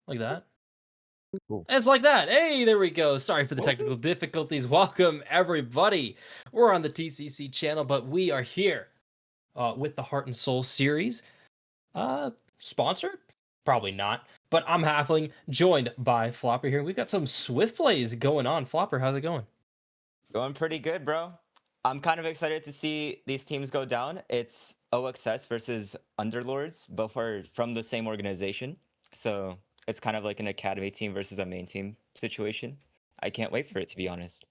Like that. Cool. It's like that. Hey, there we go. Sorry for the technical difficulties. Welcome, everybody. We're on the TCC channel, but we are here with the Heart and Soul series. Sponsored? Probably not. But I'm Halfling, joined by Flopper here. We've got some Swift plays going on. Flopper, how's it going? Going pretty good, bro. I'm kind of excited to see these teams go down. It's OXS versus Underlords. Both are from the same organization. So it's kind of like an academy team versus a main team situation. I can't wait for it, to be honest.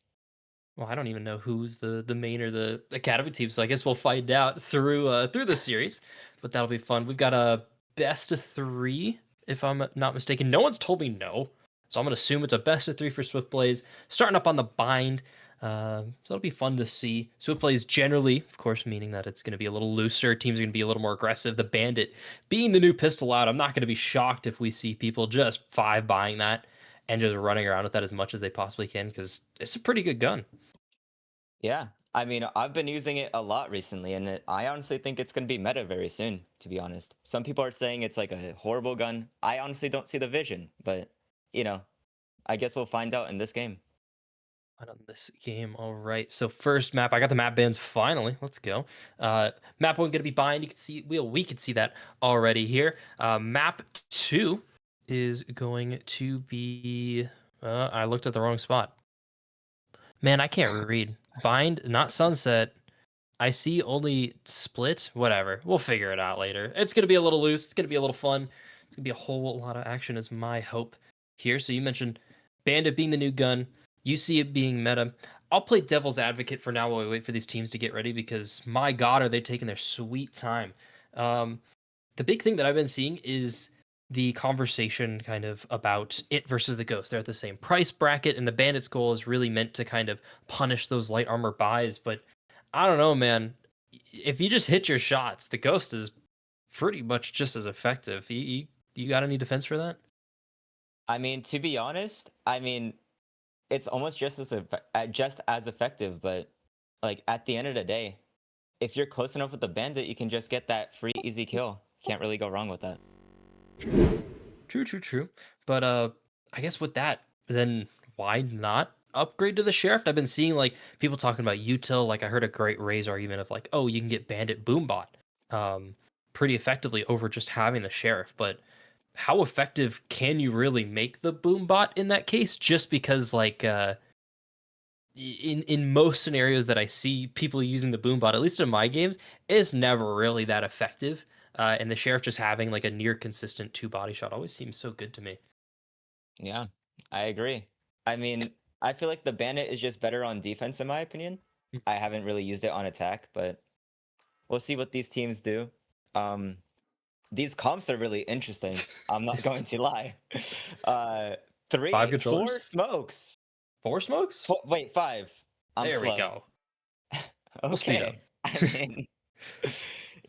Well, I don't even know who's the main or the academy team, so I guess we'll find out through the series. But that'll be fun. We've got a best of three, if I'm not mistaken. No one's told me no, so I'm gonna assume it's a best of three for Swift Plays. Starting up on the bind, so it'll be fun to see. Swift Plays generally, of course, meaning that it's gonna be a little looser. Teams are gonna be a little more aggressive. The Bandit being the new pistol out, I'm not gonna be shocked if we see people just five buying that and just running around with that as much as they possibly can because it's a pretty good gun. Yeah. I mean, I've been using it a lot recently, and I honestly think it's going to be meta very soon, to be honest. Some people are saying it's like a horrible gun. I honestly don't see the vision, but, you know, I guess we'll find out in this game. On this game. All right. So first map, I got the map bands finally. Let's go. Map one gonna be bind. You can see we can see that already here. Map two is going to be. I looked at the wrong spot. Man, I can't read. Bind, not sunset. I see only split. Whatever. We'll figure it out later. It's gonna be a little loose. It's gonna be a little fun. It's gonna be a whole lot of action, is my hope here. So you mentioned Bandit being the new gun. You see it being meta. I'll play devil's advocate for now while we wait for these teams to get ready because my god, are they taking their sweet time Um, the big thing that I've been seeing is the conversation kind of about it versus the ghost. They're at the same price bracket, and the bandit's goal is really meant to kind of punish those light armor buys. But I don't know, man. If you just hit your shots, the ghost is pretty much just as effective. You got any defense for that? I mean, to be honest, I mean, it's almost just as effective, but like at the end of the day, if you're close enough with the bandit, you can just get that free easy kill. Can't really go wrong with that. True, true, true. But I guess with that, then why not upgrade to the sheriff? I've been seeing like people talking about util. Like I heard a great raise argument of like, oh, you can get bandit boombot um pretty effectively over just having the sheriff. But how effective can you really make the boombot in that case? Just because like in most scenarios that I see people using the boombot, at least in my games, it's never really that effective. And the sheriff just having like a near consistent two body shot always seems so good to me. Yeah, I agree. I mean, I feel like the bandit is just better on defense in my opinion. I haven't really used it on attack, but we'll see what these teams do. Um, these comps are really interesting. I'm not This going to lie. Uh, five four controllers? smokes. Four smokes? Wait, five. I'm There we slow. go. We'll speed up. Okay. I mean,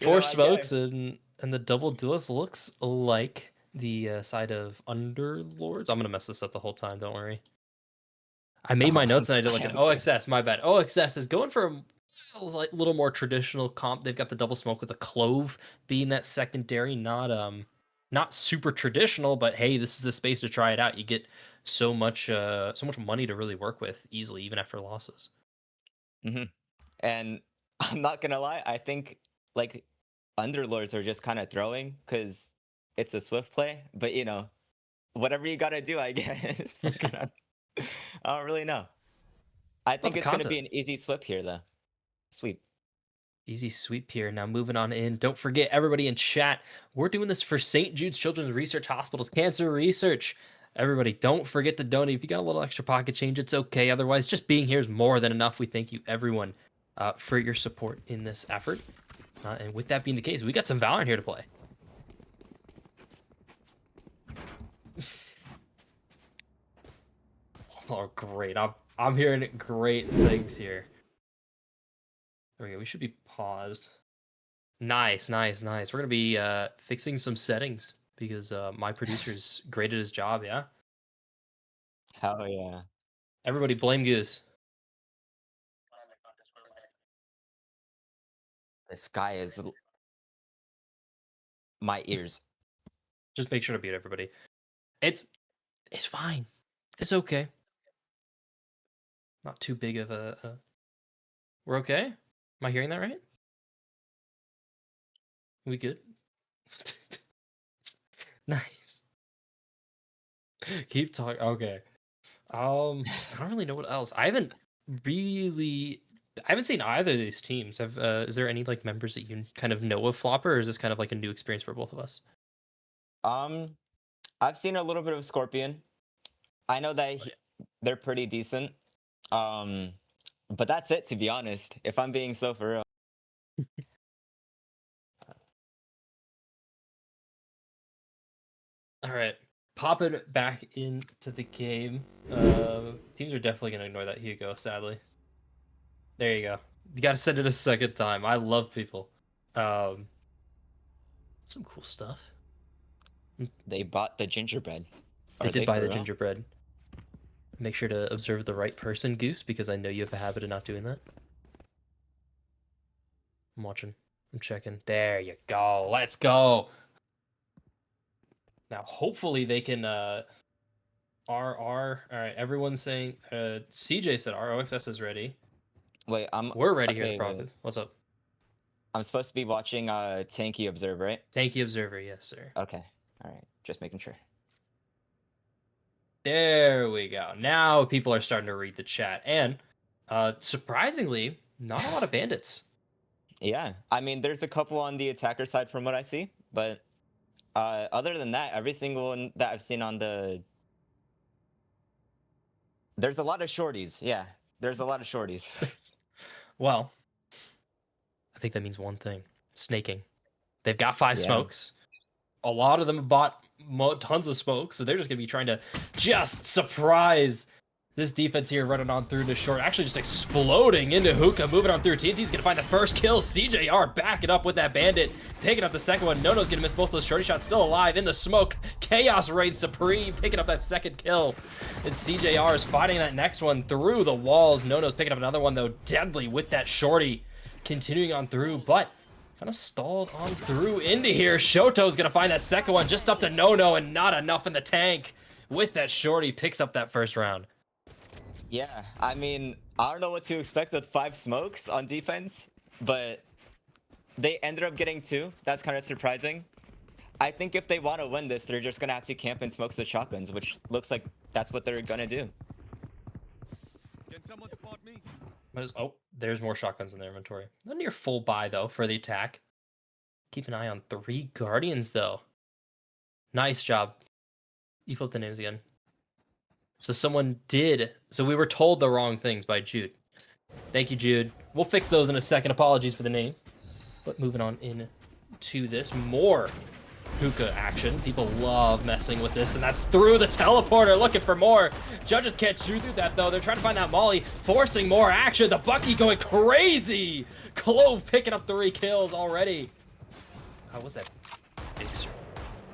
Four I smokes guess. and the double duelist looks like the side of Underlords. I'm gonna mess this up the whole time. Don't worry. I made my Oh, notes and I did I like an am too. OXS. My bad. OXS is going for a like little more traditional comp. They've got the double smoke with a clove being that secondary, not super traditional, but hey, this is the space to try it out. You get so much money to really work with easily, even after losses. Hmm. And I'm not gonna lie. I think like underlords are just kind of throwing because it's a swift play. But whatever you gotta do, I guess. Like, I don't really know. I Love think the it's gonna content. be an easy sweep here, though. Sweep. Easy sweep here. Now moving on in. Don't forget everybody in chat. We're doing this for St. Jude's Children's Research Hospital's cancer research. Everybody, don't forget to donate. If you got a little extra pocket change, it's okay. Otherwise, just being here is more than enough. We thank you, everyone, for your support in this effort. And with that being the case, we got some Valorant here to play. Oh, great! I'm hearing great things here. There we go. We should be paused. Nice, nice, nice. We're gonna be fixing some settings because my producer's great at his job. Yeah. Hell yeah. Everybody blame Goose. This guy is my ears. Just make sure to mute everybody. It's it's fine. It's okay. Not too big of We're okay. Am I hearing that right? We good? Nice. Keep talking. Okay. I don't really know what else. Really. I haven't seen either of these teams. Have is there any like members that you kind of know of Flopper, or is this kind of like a new experience for both of us? Um, I've seen a little bit of Scorpion. I know that Oh, they're pretty decent. Um, but that's it, to be honest. If I'm being so for real. all right. Popping back into the game. Teams are definitely gonna ignore that Hugo, sadly. There you go. You gotta send it a second time. I love people. Um, some cool stuff. They bought the gingerbread. They Are did they buy for the real? gingerbread. Make sure to observe the right person, Goose, because I know you have a habit of not doing that. I'm watching. I'm checking. There you go. Let's go. Now, hopefully they can RR. All right, everyone's saying CJ said ROXS is ready. Wait, We're ready here in the okay, wait. profit. What's up? I'm supposed to be watching Tanky Observe, right? Tanky Observer, yes, sir. Okay. All right. Just making sure. There we go. Now people are starting to read the chat. And surprisingly, not a lot of bandits. Yeah. I mean, there's a couple on the attacker side from what I see, but other than that, every single one that I've seen on the there's a lot of shorties. Yeah. There's a lot of shorties. Well, I think that means one thing. Snaking. They've got 5 Yeah. smokes. A lot of them have bought tons of smokes, so they're just going to be trying to just surprise this defense here, running on through to short. Actually just exploding into Hookah, moving on through. TNT's going to find the first kill. CJR backing up with that bandit, picking up the second one. Nono's going to miss both those shorty shots, still alive in the smoke. Chaos reigns supreme, picking up that second kill. And CJR is fighting that next one through the walls. Nono's picking up another one, though, deadly with that shorty. Continuing on through, but kind of stalled on through into here. Shoto's going to find that second one just up to Nono, and not enough in the tank. With that shorty, picks up that first round. Yeah, I mean, I don't know what to expect with 5 smokes on defense, but they ended up getting 2. That's kind of surprising. I think if they want to win this, they're just going to have to camp and smoke the shotguns, which looks like that's what they're going to do. Can someone spot me? Oh, there's more shotguns in their inventory. Not near full buy, though, for the attack. Keep an eye on 3 Guardians, though. Nice job. You flipped the names again. So someone did. So we were told the wrong things by Jude. Thank you, Jude. We'll fix those in a second. Apologies for the names. But moving on into this, more hookah action. People love messing with this, and that's through the teleporter, looking for more. Judges can't shoot through that, though. They're trying to find that molly, forcing more action. The Bucky going crazy. Clove picking up 3 kills already. How was that?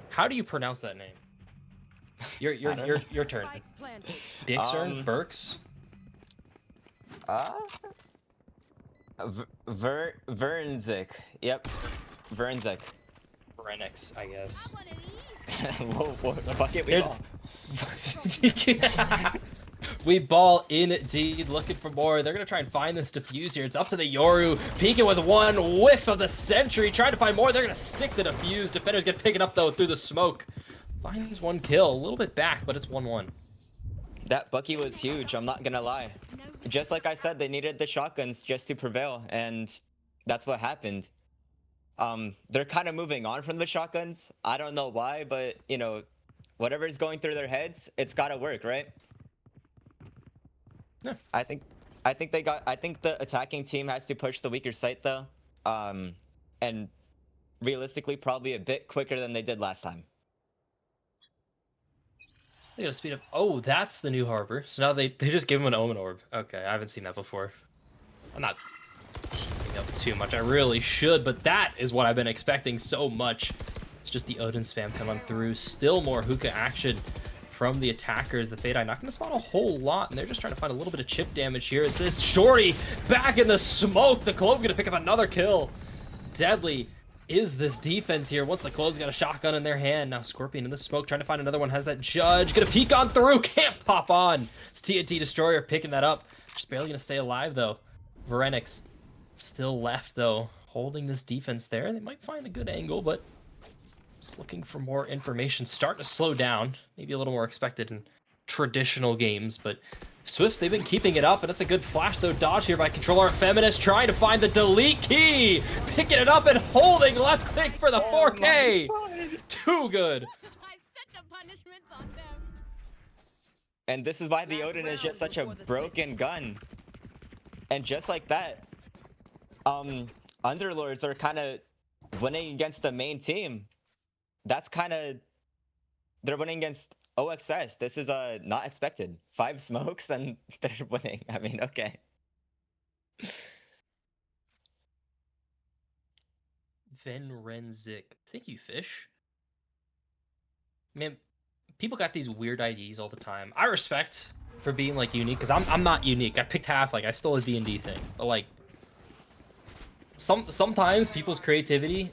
How do you pronounce that name? Your turn. Bixern, Burks. Vernzik. Yep. Vernzik. Renix, I guess. Whoa, fuck it, we ball. We ball indeed, looking for more. They're going to try and find this defuse here. It's up to the Yoru, peeking with one whiff of the sentry, trying to find more. They're going to stick the defuse. Defenders get picked up, though, through the smoke. Finds 1 kill, a little bit back, but it's 1-1. That Bucky was huge, I'm not gonna lie. Just like I said, they needed the shotguns just to prevail, and that's what happened. They're kind of moving on from the shotguns. I don't know why, but, you know, whatever's going through their heads, it's gotta work, right? Yeah. I think the attacking team has to push the weaker site, though. And realistically, probably a bit quicker than they did last time. They gotta speed up. Oh, that's the new harbor. So now they just give him an Omen Orb. Okay, I haven't seen that before. I'm not keeping up too much. I really should, but that is what I've been expecting so much. It's just the Odin spam coming through. Still more hookah action from the attackers. The Fade Eye not going to spawn a whole lot, and they're just trying to find a little bit of chip damage here. It's this shorty back in the smoke. The Clove going to pick up another kill. Deadly is this defense here once the Clove's got a shotgun in their hand. Now Scorpion in the smoke trying to find another one. Has that Judge. Gonna peek on through. Can't pop on. It's TNT Destroyer picking that up. Just barely gonna stay alive, though. Varenix still left, though, holding this defense there. They might find a good angle, but just looking for more information. Starting to slow down. Maybe a little more expected in traditional games, but Swifts, they've been keeping it up, and that's a good flash, though, dodge here by Controller Feminist, trying to find the delete key, picking it up and holding left click for the 4K. Too good. I set the punishments on them. And this is why the Odin is just such a broken gun. And just like that, Underlords are kind of winning against the main team. That's kind of, they're winning against OXS. This is not expected. 5 smokes and they're winning. I mean, okay. Venrenzik. Thank you, Fish. Man, people got these weird IDs all the time. I respect for being like unique, because I'm not unique. I picked half, like I stole a D&D thing. But like sometimes people's creativity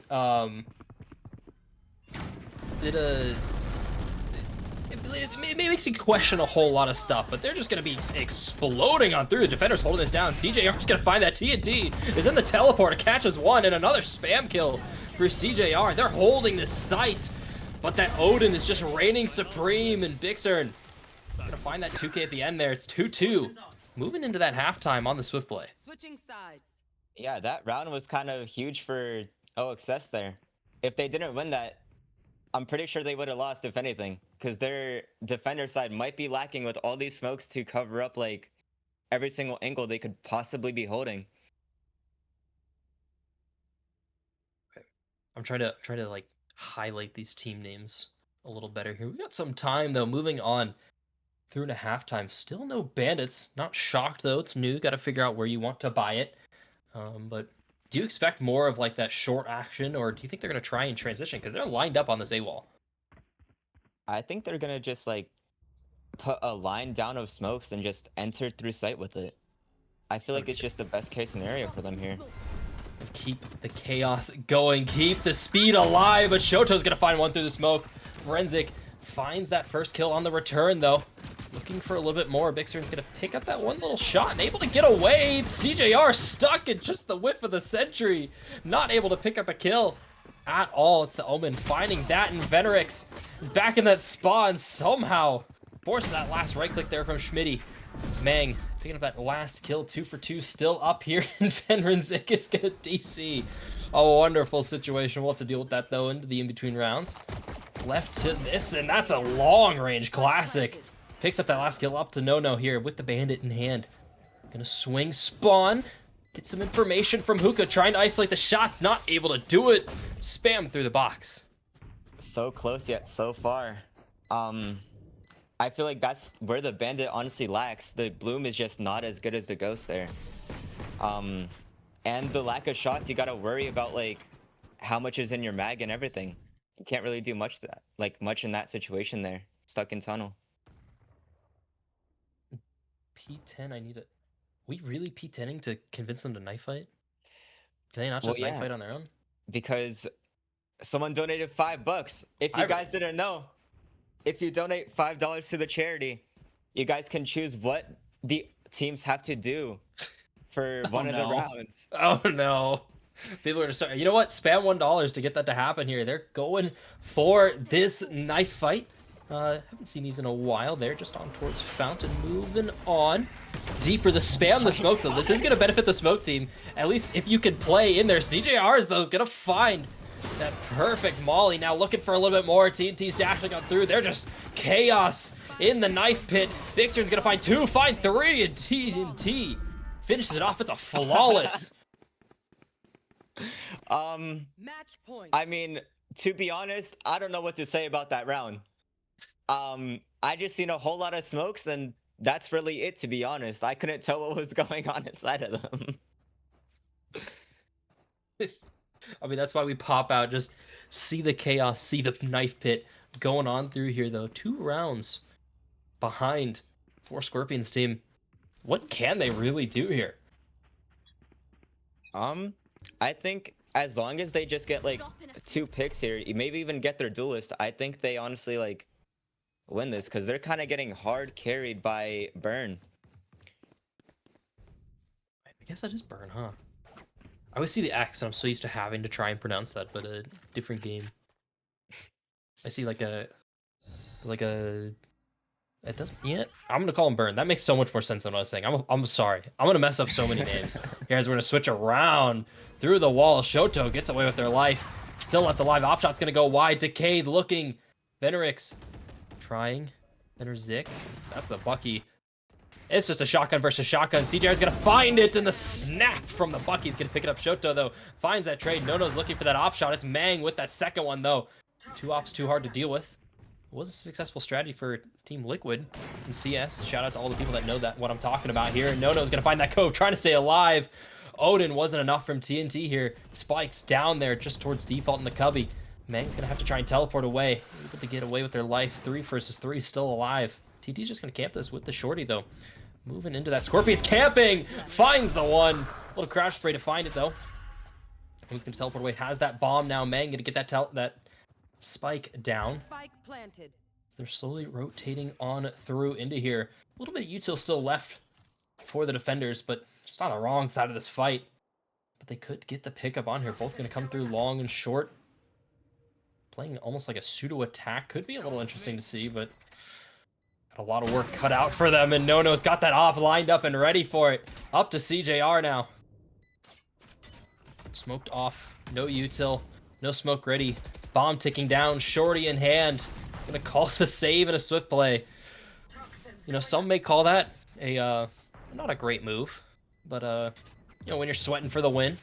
it makes you question a whole lot of stuff, but they're just going to be exploding on through. The defender's holding this down. CJR's going to find that TNT. Is in the teleporter, catches one, and another spam kill for CJR. They're holding this site, but that Odin is just reigning supreme, and Bixern going to find that 2K at the end there. It's 2-2. Moving into that halftime on the Swift play. Switching sides. Yeah, that round was kind of huge for OXS there. If they didn't win that, I'm pretty sure they would have lost, if anything, because their defender side might be lacking with all these smokes to cover up like every single angle they could possibly be holding. I'm trying to like highlight these team names a little better here. We got some time though. Moving on through to halftime. Still no bandits. Not shocked though. It's new. Got to figure out where you want to buy it. But do you expect more of like that short action, or do you think they're gonna try and transition because they're lined up on this A wall? I think they're gonna just like put a line down of smokes and just enter through sight with it. I feel like it's just the best case scenario for them here. Keep the chaos going, keep the speed alive, but Shoto's gonna find one through the smoke. Forensic finds that first kill on the return though. Looking for a little bit more. Bixern's gonna pick up that one little shot and able to get away. CJR stuck in just the whiff of the sentry. Not able to pick up a kill at all. It's the Omen finding that, and Venerix is back in that spawn somehow. Forcing that last right click there from Schmitty. Mang picking up that last kill, 2 for 2, still up here, and Venrenzik is gonna DC. A wonderful situation. We'll have to deal with that though into the in-between rounds. Left to this, and that's a long-range classic. Picks up that last kill up to No here with the bandit in hand. Gonna swing spawn. Get some information from Hookah, trying to isolate the shots, not able to do it. Spam through the box. So close yet so far. I feel like that's where the bandit honestly lacks. The bloom is just not as good as the ghost there. And the lack of shots, you gotta worry about like how much is in your mag and everything. You can't really do much much in that situation there. Stuck in tunnel. P10, I need it. We really P10ing to convince them to knife fight? Can they not Well, just knife yeah, fight on their own? because someone donated $5. If you guys didn't know, if you donate $5 to the charity, you guys can choose what the teams have to do for one of the rounds. Oh no. People are gonna start. You know what? Spam $1 to get that to happen here. They're going for this knife fight. Haven't seen these in a while. They're just on towards Fountain. Moving on. Deeper the spam, the smoke. So this is gonna benefit the smoke team. At least if you can play in there. CJR is though gonna find that perfect molly. Now looking for a little bit more. TNT's dashing on through. They're just chaos in the knife pit. Bixern's gonna find 2, find 3, and TNT finishes it off. It's a flawless. Match point. I mean, to be honest, I don't know what to say about that round. I just seen a whole lot of smokes, and that's really it, to be honest. I couldn't tell what was going on inside of them. I mean, that's why we pop out, just see the chaos, see the knife pit going on through here, though. 2 rounds behind for Scorpion's team. What can they really do here? I think as long as they just get like 2 picks here, maybe even get their duelist, I think they honestly like win this, because they're kind of getting hard carried by Burn. I guess that is Burn, huh? I always see the X, and I'm so used to having to try and pronounce that, but a different game. I see like a it doesn't. Yeah, I'm gonna call him Burn. That makes so much more sense than what I was saying. I'm sorry. I'm gonna mess up so many names. Here's we're gonna switch around through the wall. Shoto gets away with their life. Still left alive. Op shot's gonna go wide. Decayed looking. Venerix trying. Venerzik. That's the Bucky. It's just a shotgun versus shotgun. CJR's gonna find it, and the snap from the Bucky's gonna pick it up. Shoto though finds that trade. Nono's looking for that op shot. It's Mang with that second one though. 2 ops too hard to deal with. It was a successful strategy for Team Liquid in CS. Shout out to all the people that know that what I'm talking about here. Nono's gonna find that cove, trying to stay alive. Odin wasn't enough from TNT here. Spikes down there just towards default in the cubby. Mang's gonna have to try and teleport away. Able to get away with their life. 3 versus 3 still alive. TT's just gonna camp this with the shorty though. Moving into that. Scorpion's camping! Finds the one. Little crouch spray to find it though. Who's gonna teleport away? Has that bomb now. Mang gonna get that spike down. Spike planted. They're slowly rotating on through into here. A little bit of util still left for the defenders, but just on the wrong side of this fight. But they could get the pickup on here. Both gonna come through long and short. Playing almost like a pseudo attack. Could be a little interesting to see, but got a lot of work cut out for them, and Nono's got that off lined up and ready for it. Up to CJR now. Smoked off. No util. No smoke ready. Bomb ticking down. Shorty in hand. Gonna call the save and a swift play. You know, some may call that a not a great move, but you know, when you're sweating for the win,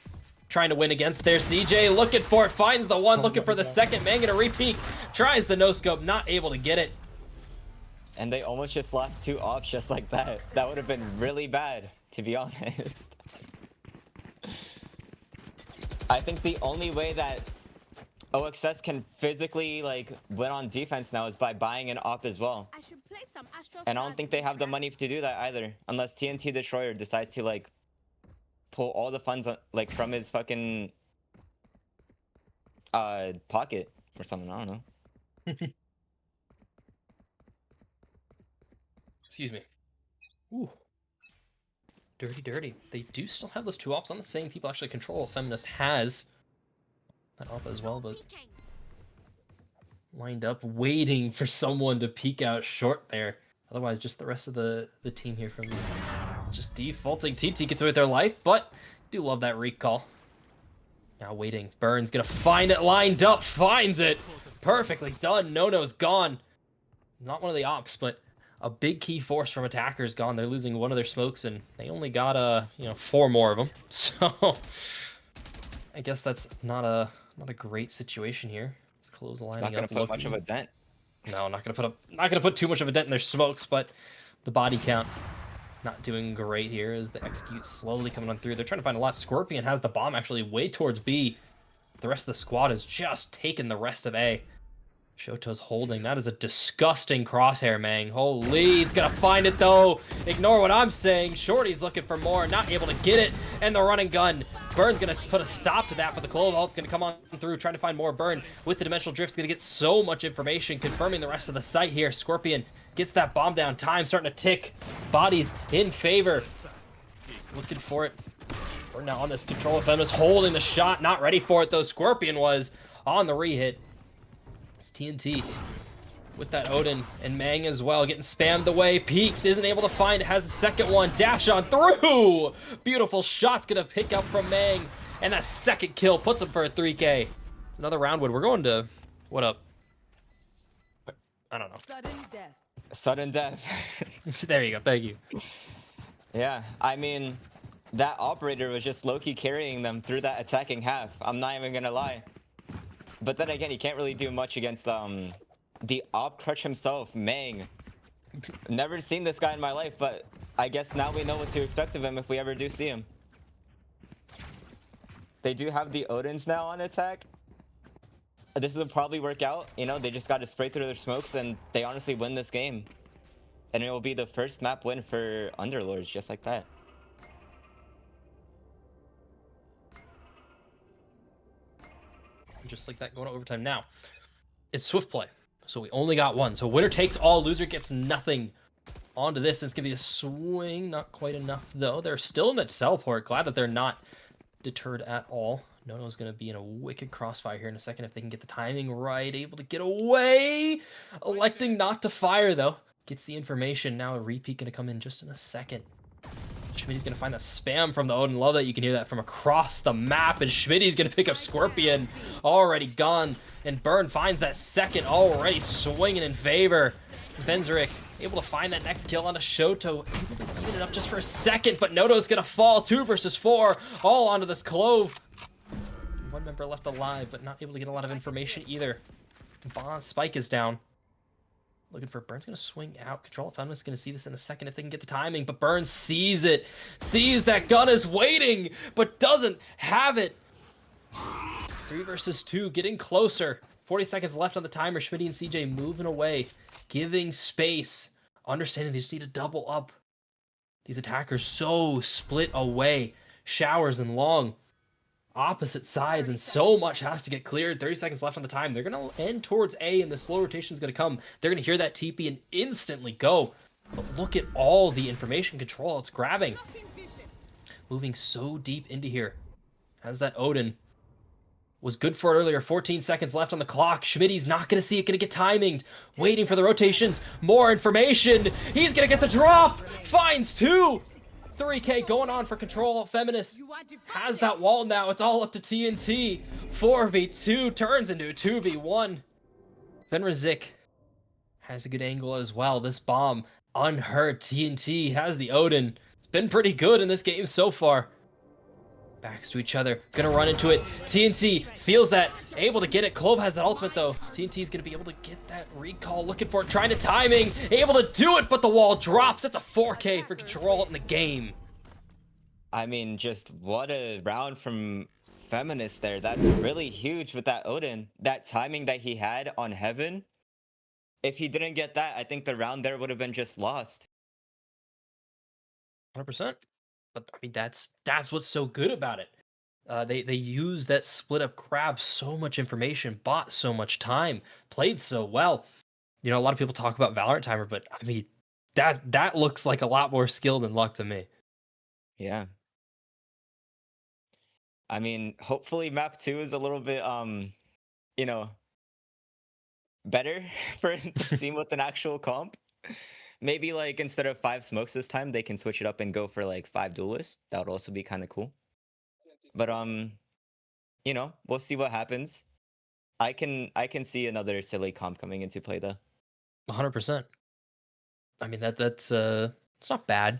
trying to win against there. CJ looking for it, finds the one, Oh looking my for the God. second. Man gonna repeat, tries the no-scope, not able to get it. And they almost just lost 2 ops just like that. That would have been really bad, to be honest. I think the only way that OXS can physically like win on defense now is by buying an op as well. I should play some Astro And I don't Stars think with they this have the crap. money to do that either, unless TNT Destroyer decides to like pull all the funds like from his fucking pocket or something. I don't know. Excuse me. Ooh. Dirty, dirty. They do still have those 2 ops on the same people. Actually, Control Feminist has that op as well, but Peeking. lined up, waiting for someone to peek out short there. Otherwise, just the rest of the team here from just defaulting. TT gets away with their life, but do love that recall. Now waiting. Burns gonna find it lined up, finds it. Perfectly done. No-no's gone. Not one of the ops, but a big key force from attackers gone. They're losing one of their smokes, and they only got 4 more of them. So I guess that's not a great situation here. Let's close the It's lining not gonna up. put much of a dent. No, not gonna put too much of a dent in their smokes, but the body count not doing great here as the execute slowly coming on through. They're trying to find a lot. Scorpion has the bomb actually way towards B. The rest of the squad has just taken the rest of A. Shoto's holding. That is a disgusting crosshair, Mang. Holy, he's gonna find it though. Ignore what I'm saying. Shorty's looking for more, not able to get it. And the running gun. Burn's gonna put a stop to that, but the Clove ult's gonna come on through, trying to find more. Burn with the dimensional drift's gonna get so much information, confirming the rest of the site here. Scorpion gets that bomb down. Time starting to tick. Bodies in favor. Looking for it. Burn now on this Control Feminist, holding the shot, not ready for it though. Scorpion was on the re-hit. It's TNT with that Odin and Mang as well, getting spammed away. Peaks isn't able to find it, has a second one. Dash on through! Beautiful shot's gonna pick up from Mang, and that second kill puts him for a 3K. Another roundwood. We're going to, what up? I don't know. Sudden death. Sudden death. There you go, thank you. Yeah, I mean, that operator was just low-key carrying them through that attacking half. I'm not even gonna lie. But then again, he can't really do much against the op crush himself, Mang. Never seen this guy in my life, but I guess now we know what to expect of him if we ever do see him. They do have the Odins now on attack. This will probably work out. You know, they just got to spray through their smokes, and they honestly win this game. And it will be the first map win for Underlords, just like that. Just like that, going to overtime. Now, it's swift play, so we only got one. So winner takes all, loser gets nothing onto this. It's going to be a swing, not quite enough, though. They're still in that teleport. Glad that they're not deterred at all. Nono's going to be in a wicked crossfire here in a second if they can get the timing right. Able to get away. Electing not to fire, though. Gets the information. Now a repeat going to come in just in a second. Schmitty's going to find that spam from the Odin. Love that you can hear that from across the map. And Schmitty's going to pick up Scorpion. Already gone. And Burn finds that second, already swinging in favor. Svenzeric able to find that next kill onto Shoto. Able to even it up just for a second, but Noto's going to fall. 2 versus 4. All onto this Clove. One member left alive, but not able to get a lot of information either. Bomb Spike is down. Looking for Burns, gonna swing out. Control Feminist gonna see this in a second if they can get the timing, but Burns sees it. Sees that gun is waiting, but doesn't have it. It's 3 versus 2, getting closer. 40 seconds left on the timer. Schmitty and CJ moving away, giving space. Understanding they just need to double up. These attackers so split away. Showers and long. Opposite sides, and so much has to get cleared. 30 seconds left on the time. They're going to end towards A, and the slow rotation is going to come. They're going to hear that TP and instantly go. But look at all the information control it's grabbing. Moving so deep into here. Has that Odin. Was good for it earlier. 14 seconds left on the clock. Schmitty's not going to see it. Going to get timinged. Waiting for the rotations. More information. He's going to get the drop. Finds 2. 3K going on for Control. Feminist has that wall now. It's all up to TNT. 4v2 turns into a 2v1. Fenrizik has a good angle as well. This bomb unhurt. TNT has the Odin. It's been pretty good in this game so far. Backs to each other. Gonna run into it. TNT feels that. Able to get it. Clove has that ultimate, though. TNT's gonna be able to get that recall. Looking for it. Trying to timing. Able to do it, but the wall drops. It's a 4K for Control in the game. I mean, just what a round from Feminist there. That's really huge with that Odin. That timing that he had on Heaven. If he didn't get that, I think the round there would have been just lost. 100%. But I mean, that's what's so good about it. They use that split up crab, so much information, bought so much time, played so well. You know, a lot of people talk about Valorant timer, but I mean, that looks like a lot more skill than luck to me. Yeah. I mean, hopefully map 2 is a little bit you know, better for the team with an actual comp. Maybe like instead of 5 smokes this time, they can switch it up and go for like 5 duelists. That would also be kind of cool. But you know, we'll see what happens. I can see another silly comp coming into play though. 100%. I mean, that's it's not bad.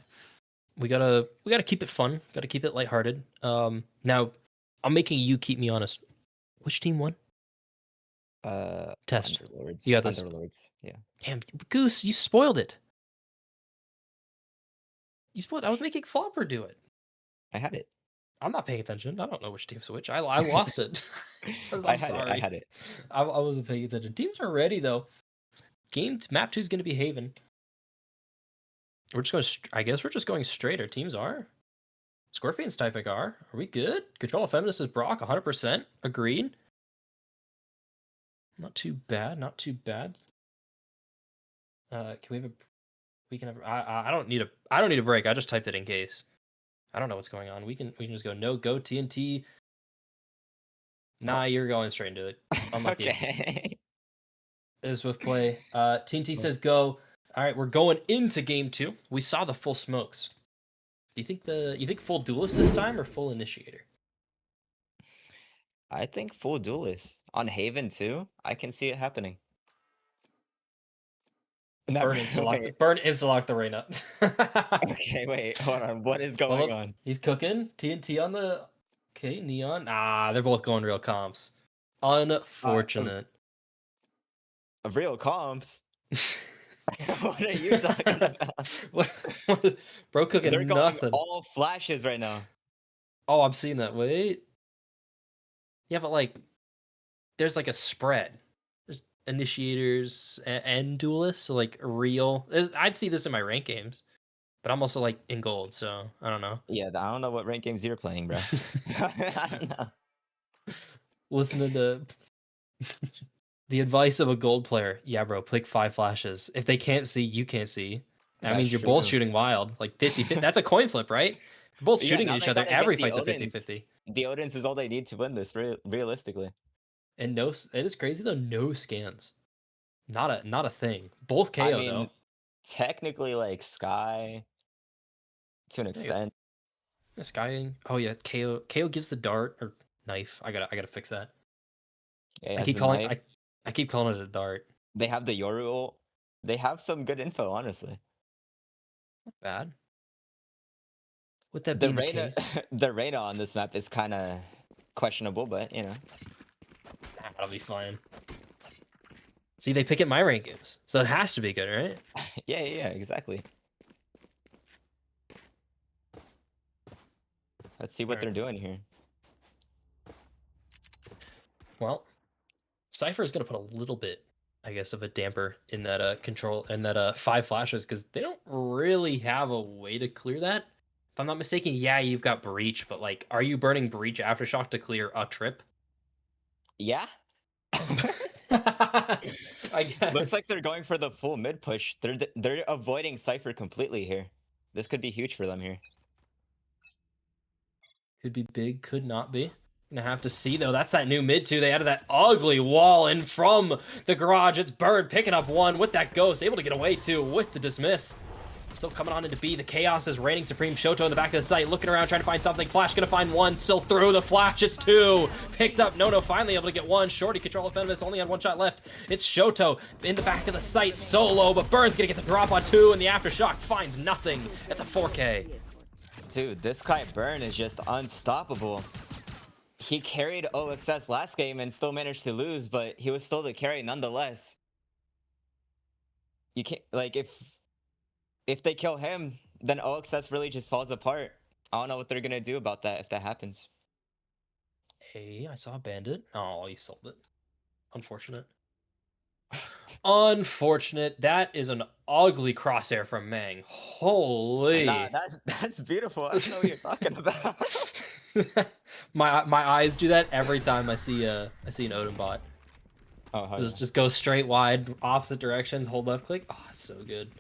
We gotta keep it fun. Gotta keep it lighthearted. Now I'm making you keep me honest. Which team won? Test. Underlords. You got this. Underlords. Yeah. Damn, Goose, you spoiled it. You spoiled. I was making Flopper do it. I had it. I'm not paying attention. I don't know which team's which. I lost it. I'm sorry. I had it. I wasn't paying attention. Teams are ready though. Map 2 is going to be Haven. We're just going. I guess we're just going straight. Our teams are. Scorpion's typing R. Are we good? Control of Feminist is Brock. 100%. Agreed. Not too bad. Not too bad. Can we have a? We can have. I don't need a. I don't need a break. I just typed it in case. I don't know what's going on. We can just go no go TNT. Nah, you're going straight into it. Unlucky. Okay. Is with play. TNT says go. All right, we're going into game 2. We saw the full smokes. Do you think full duelist this time or full initiator? I think full duelist on Haven too. I can see it happening. Burn insta-lock the Reyna. Okay, wait, hold on. What is going on? He's cooking. TNT on the. Okay, Neon. Ah, they're both going real comps. Unfortunate. Of real comps. What are you talking about? what is, bro cooking They're going nothing. all flashes right now. Oh, I'm seeing that. Wait. Yeah, but like, there's like a spread. There's initiators and duelists, so like real. I'd see this in my rank games, but I'm also like in gold, so I don't know. Yeah, I don't know what rank games you're playing, bro. I don't know. Listening to the advice of a gold player. Yeah, bro, pick 5 flashes. If they can't see, you can't see. That That's means you're both true. shooting wild, like 50-50. That's a coin flip, right? You're both Yeah, shooting now at each they other. gotta get Every the fight's a Odins. 50-50. The Odins is all they need to win this, realistically. And no, it is crazy though. No scans, not a thing. Both KO I mean, though. technically, like Sky, to an extent. Skying. Oh yeah, KO gives the dart or knife. I gotta fix that. Yeah, he I has keep the calling knife. I keep calling it a dart. They have the Yoru ult. They have some good info, honestly. Not bad. With that The being the Reyna, case, the Reyna on this map is kind of questionable, but you know. that'll be fine. See, they pick at my rank games, so it has to be good, right? Yeah, exactly. Let's see what they're doing here. Well, Cypher is gonna put a little bit, I guess, of a damper in that control and that 5 flashes because they don't really have a way to clear that. If I'm not mistaken, yeah, you've got breach, but like, are you burning breach aftershock to clear a trip? Yeah. I guess. Looks like they're going for the full mid push. They're avoiding Cypher completely here. This could be huge for them here. Could be big, could not be. Gonna have to see though. That's that new mid two. They added that ugly wall in from the garage. It's Bird picking up one with that ghost, able to get away too with the dismiss. Still coming on into B. The chaos is reigning supreme. Shoto in the back of the site, looking around, trying to find something. Flash gonna find one. Still through the flash. It's 2. Picked up. No, finally able to get one. Shorty control of Venomous. Only on 1 shot left. It's Shoto in the back of the site, solo, but Bird's gonna get the drop on 2, and the aftershock finds nothing. That's a 4K. Dude, this guy Burn is just unstoppable. He carried OXS last game and still managed to lose, but he was still the carry nonetheless. You can't, like, if they kill him, then OXS really just falls apart. I don't know what they're gonna do about that if that happens. Hey, I saw a bandit. Oh, he sold it. Unfortunate. Unfortunate. That is an ugly crosshair from Mang. Holy. Nah, that's beautiful. I don't know what you're talking about. my eyes do that every time I see an Odin bot. Oh, Just go straight wide, opposite directions, hold left click. Oh, it's so good.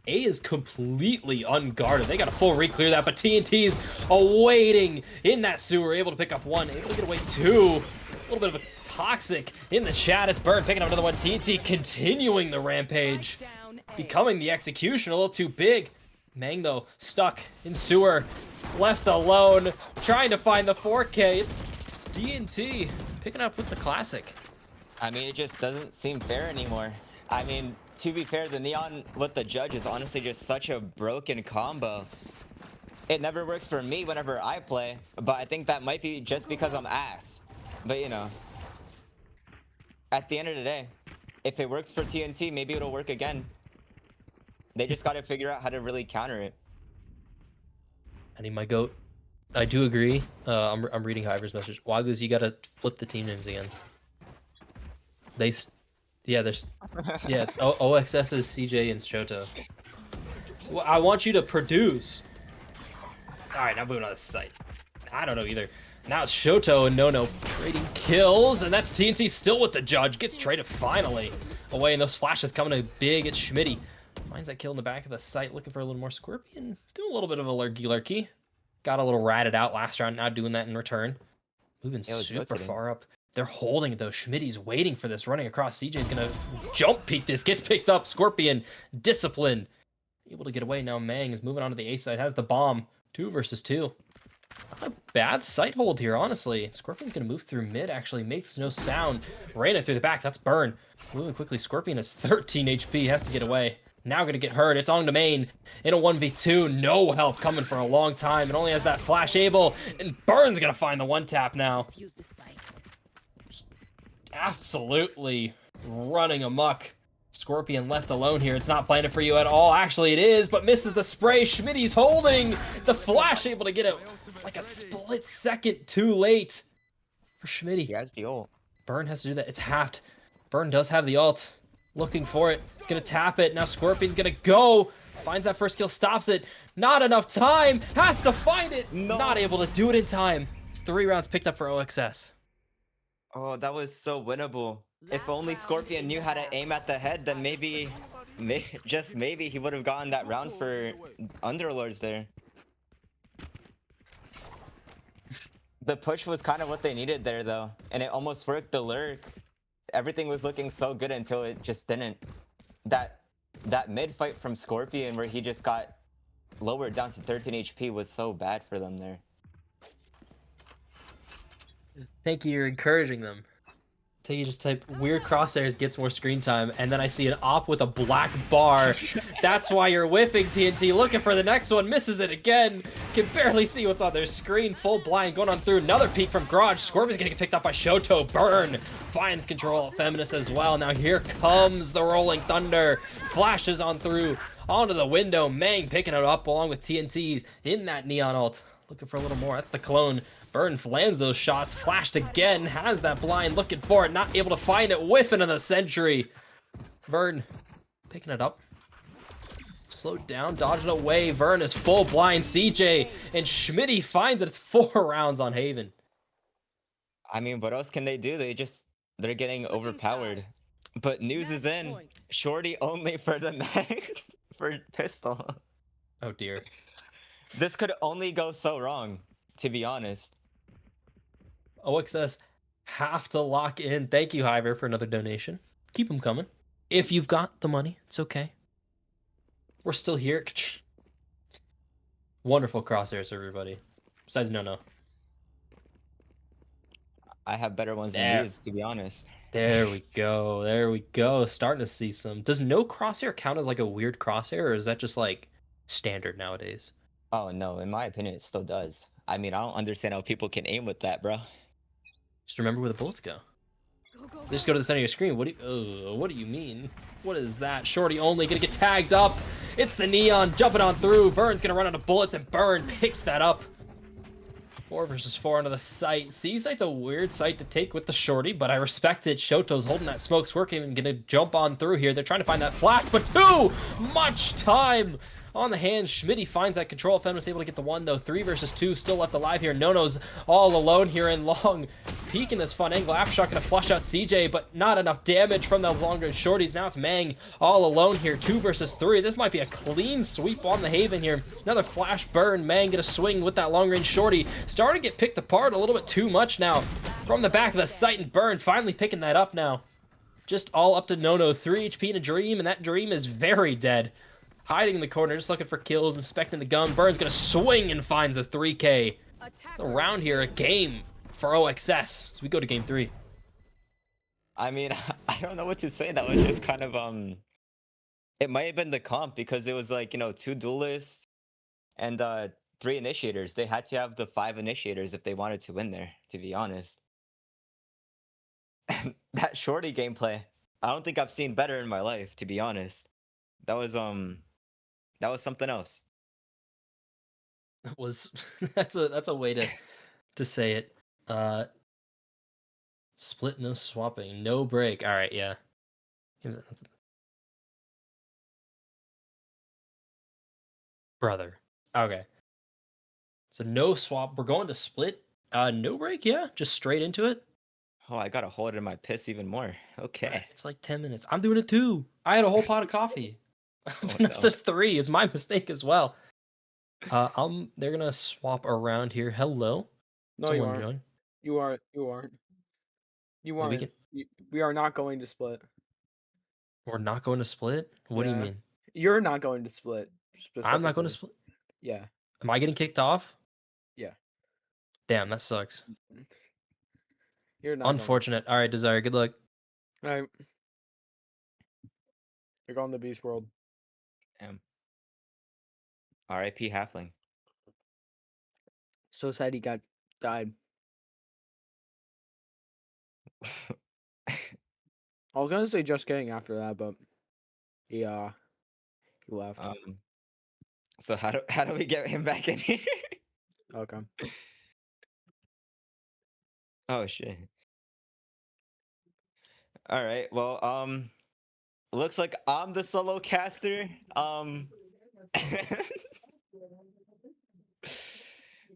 A is completely unguarded. They got a full re-clear that, but TNT's awaiting in that sewer, able to pick up one, able to get away two. A little bit of a toxic in the chat. It's Burn picking up another one. TNT continuing the rampage, Down A. becoming the execution. A little too big. Mang, though, stuck in sewer, left alone, trying to find the 4K. It's TNT picking up with the classic. I mean, it just doesn't seem fair anymore. I mean, to be fair, the Neon with the Judge is honestly just such a broken combo. It never works for me whenever I play, but I think that might be just because I'm ass. But you know, at the end of the day, if it works for TNT, maybe it'll work again. They just gotta figure out how to really counter it. I need my goat. I do agree. I'm reading Hyver's message. Wagoos, you gotta flip the team names again. There's it's OXS's CJ and Shoto. Well, I want you to produce. All right, now moving on to the site. I don't know either. Now it's Shoto and No trading kills, and that's TNT still with the Judge. Gets traded finally away, and those flashes coming in big. It's Schmitty. Finds that kill in the back of the site, looking for a little more Scorpion. Doing a little bit of a lurky. Got a little ratted out last round, now doing that in return. Moving super far up. They're holding it though. Schmitty's waiting for this, running across. CJ's gonna jump peek this, gets picked up. Scorpion, disciplined. Able to get away. Now Mang is moving on to the A side, has the bomb. 2 versus 2. Not a bad sight hold here, honestly. Scorpion's gonna move through mid, actually makes no sound. Ran it through the back, that's Burn. Moving quickly, Scorpion has 13 HP, has to get away. Now gonna get hurt, it's on to main. In a 1v2, no help coming for a long time. It only has that flash able, and Burn's gonna find the one tap now. Use this bike. Absolutely running amok. Scorpion left alone here. It's not planted for you at all. Actually, it is, but misses the spray. Schmitty's holding the flash, able to get it like a split second too late for Schmitty. He has the ult. Burn has to do that. It's halved. Burn does have the ult. Looking for it. He's going to tap it. Now Scorpion's going to go. Finds that first kill, stops it. Not enough time. Has to find it. No. Not able to do it in time. It's 3 rounds picked up for OXS. Oh, that was so winnable. If only Scorpion knew how to aim at the head, then maybe just maybe he would have gotten that round for Underlords there. The push was kind of what they needed there, though, and it almost worked the lurk. Everything was looking so good until it just didn't. That mid fight from Scorpion where he just got lowered down to 13 HP was so bad for them there. Thank you, you're encouraging them. So you just type weird crosshairs gets more screen time, and then I see an op with a black bar. That's why you're whiffing, TNT. Looking for the next one, misses it again. Can barely see what's on their screen. Full blind, going on through. Another peek from Garage. Scorpion's gonna get picked up by Shoto. Burn finds control of Feminist as well. Now here comes the Rolling Thunder. Flashes on through onto the window. Mang picking it up along with TNT in that Neon ult. Looking for a little more. That's the clone. Burn lands those shots, flashed again, has that blind, looking for it, not able to find it, whiffing in the Sentry. Vern picking it up. Slowed down, dodging away. Vern is full blind. CJ and Schmitty finds it. It's 4 rounds on Haven. I mean, what else can they do? They're getting overpowered. But news is in. Shorty only for the next for pistol. Oh dear. This could only go so wrong, to be honest. OXS have to lock in. Thank you, Hyver, for another donation. Keep them coming. If you've got the money, it's okay. We're still here. Wonderful crosshairs, everybody. Besides, no. I have better ones than these, to be honest. There we go. There we go. Starting to see some. Does no crosshair count as like a weird crosshair, or is that just like standard nowadays? Oh no, in my opinion, it still does. I mean, I don't understand how people can aim with that, bro. Just remember where the bullets go. Go, go, They just go. go to the center of your screen. What do you mean? What is that? Shorty only gonna get tagged up. It's the Neon jumping on through. Vern's gonna run out of bullets, and Burn picks that up. 4 versus 4 onto the site. C site's a weird site to take with the Shorty, but I respect it. Shoto's holding that smoke. Swerking and gonna jump on through here. They're trying to find that flash, but too much time on the hands. Schmitty finds that control. Fen was able to get the 1, though. 3 versus 2 still left alive here. Nono's all alone here in long. Peeking this fun angle. Aftershock gonna flush out CJ, but not enough damage from those longer shorties. Now it's Mang all alone here. 2 versus 3. This might be a clean sweep on the Haven here. Another flash burn. Mang gonna swing with that long range shorty. Starting to get picked apart a little bit too much now. From the back of the site, and Burn finally picking that up now. Just all up to Nono. 3 HP in a Dream, and that Dream is very dead. Hiding in the corner, just looking for kills, inspecting the gun. Burn's gonna swing and finds a 3K. Around here, a game for OXS. So we go to game 3. I mean, I don't know what to say. That was just kind of it might have been the comp because it was like, 2 duelists and 3 initiators. They had to have the 5 initiators if they wanted to win there, to be honest. And that shorty gameplay, I don't think I've seen better in my life, to be honest. That was something else. That was that's a way to say it. Split, no swapping, no break. All right, yeah. Brother. Okay. So no swap. We're going to split. No break, yeah. Just straight into it. Oh, I gotta hold it in my piss even more. All Okay. right, it's like 10 minutes. I'm doing it too. I had a whole pot of coffee. Oh, But no. just 3 is my mistake as well. They're gonna swap around here. Hello. No, you Someone aren't. join. You aren't. You aren't. You Wait, we aren't. can. We are not going to split. We're not going to split. What do you Yeah. mean? You're not going to split. I'm not going to Specifically. split. Yeah. Am I getting kicked off? Yeah. Damn, that sucks. You're not. Unfortunate. All right, Desire. Good luck. All right. You're going to Beast World. Damn. R.I.P. Halfling. So sad he died. I was gonna say just kidding after that, but he left. So how do we get him back in here? Okay. Oh shit. All right. Well, looks like I'm the solo caster.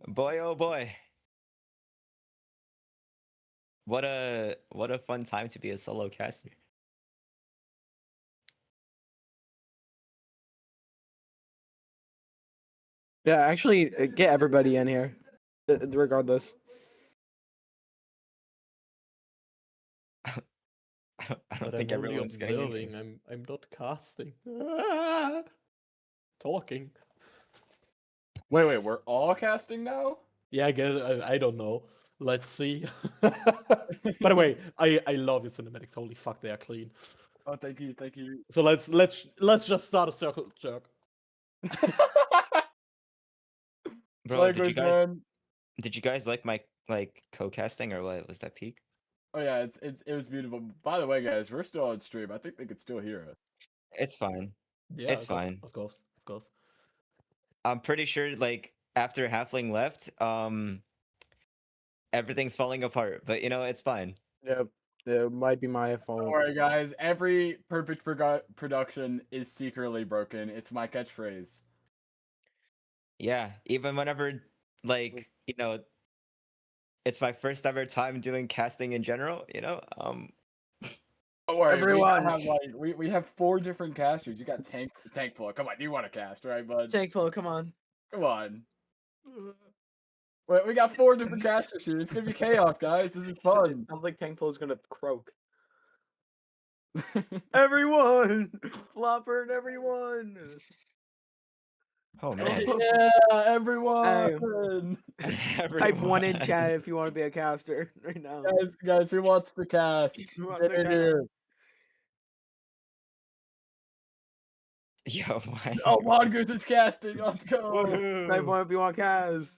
Boy, oh boy. What a fun time to be a solo caster. Yeah, actually, get everybody in here, regardless. I don't But think I'm only everyone's getting in observing. here. I'm not casting. Talking. Wait, we're all casting now? Yeah, I guess I don't know. Let's see. By the way, I love your cinematics. Holy fuck, they are clean. Oh, thank you. So let's just start a circle jerk. Bro, Language, man. did you guys like my co-casting or what? Was that peak? Oh yeah, it was beautiful. By the way, guys, we're still on stream. I think they could still hear us. It's fine. Yeah, It's fine. Of course. I'm pretty sure after Halfling left, everything's falling apart. But it's fine. Yep. It might be my Don't fault. worry, guys. Every perfect production is secretly broken. It's my catchphrase. Yeah, even whenever it's my first ever time doing casting in general, Don't worry, Everyone. we have 4 different casters. You got Tankful. Come on, you want to cast, right, bud? Tankful, come on. Come on. Wait, we got 4 different casters here. It's gonna be chaos, guys. This is fun. Sounds like Tankful is gonna croak. Everyone, Flopper and everyone. Oh man. Yeah, everyone. Type 1 in chat if you want to be a caster right now. Guys, who wants to cast? Who wants Get to in cast? here. Yo, why? Oh, Mongoose is casting. Let's go. Type Woohoo! 1 if you want cast.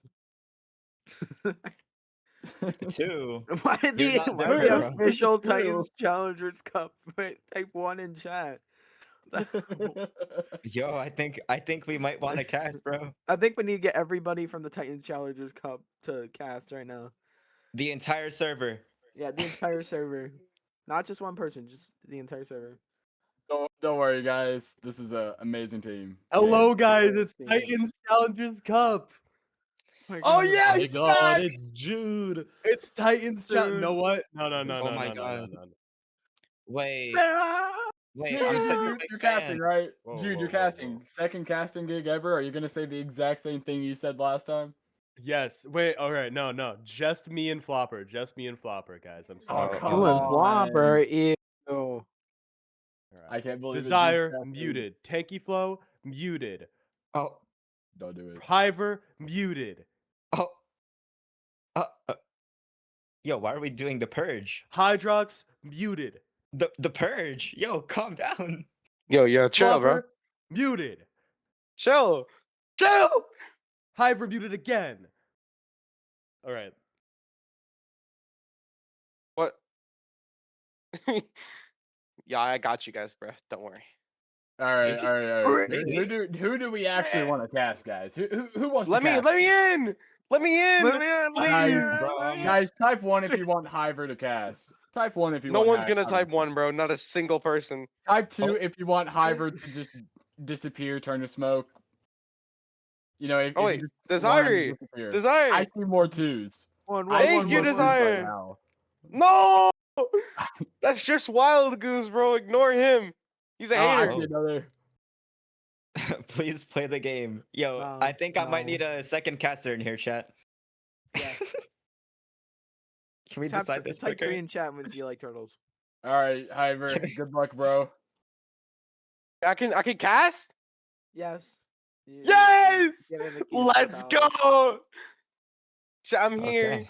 2. Why You're the not why doing the it, bro. official Ew. Titans Challengers Cup type 1 in chat? Yo, I think we might want to cast, bro. I think we need to get everybody from the Titans Challengers Cup to cast right now. The entire server. Yeah, the entire server. Not just one person, just the entire server. Don't worry, guys. This is an amazing team. Hello, guys. It's Team. Titans Challengers Cup. My Oh God. yeah, Oh my he's god, back. it's Jude. It's Titans Challenge. Dude. No, what? No, no, no, Oh no, my no, no, no, God. no. Wait, Sarah! wait. I'm such a Jude, big you're fan. casting, right? Whoa, Jude, whoa, you're whoa, whoa. casting. Second casting gig ever. Are you gonna say the exact same thing you said last time? Yes. Wait. All right. No, no. Just me and Flopper. Just me and Flopper, guys. I'm Oh, sorry. come You and on. Flopper, ew. All right. I can't believe Desire it. Jude casting. muted. Tanky Flow muted. Oh, Don't do it. Piver muted. oh. Uh, uh, yo, why are we doing the purge? Hydrox muted. The purge. Yo, calm down. Yo, chill, bro. Flopper muted. Chill. Chill. Hiver muted again. All right. What? Yeah, I got you guys, bro. Don't worry. All right, You're just all right, all right. really. Who do we actually want to cast, guys? Who wants Let to me cast? in. Let me in. Let me in, let me Guys, in, Bro, let me in. guys, type 1 if you want Hiver to cast. Type 1 if you No want. one's gonna Hiver type to cast. 1, bro. Not a single person. Type 2 Oh. if you want Hiver to just disappear, turn to smoke. You know, if Oh you wait, just want him to Desire. disappear. I Desire. see more 2s. One, I Thank see you, more 2s right Desire. now. No. That's just Wild Goose, bro. Ignore him. He's a Oh, I hater. see another. please play the game. Yo, No, I think I might no. need a second caster in here, chat. Yeah. Can we Type, decide this type 3 quicker? in chat if you like turtles. All right, Hiver. Good luck, bro. I can cast. Yes. Yes. Get in the queue for Let's college. go. I'm here. Okay.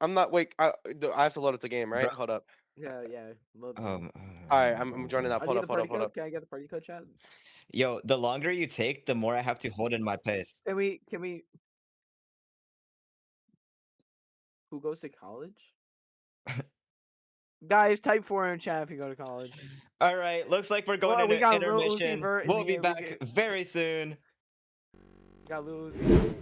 I'm not. Wait. I have to load up the game, right? Bro. Hold up. Yeah, yeah. Load Um, them. All right, I'm joining up. I Hold need up. the Hold party up. Hold code. up. Hold Can up. I get the party code, chat? Yo, the longer you take, the more I have to hold in my pace. Can we who goes to college? Guys, type 4 in chat if you go to college. All right, looks like we're going Well, we into got Lil Uzi intermission. Vert in We'll be here. back very soon. Got Lil Uzi.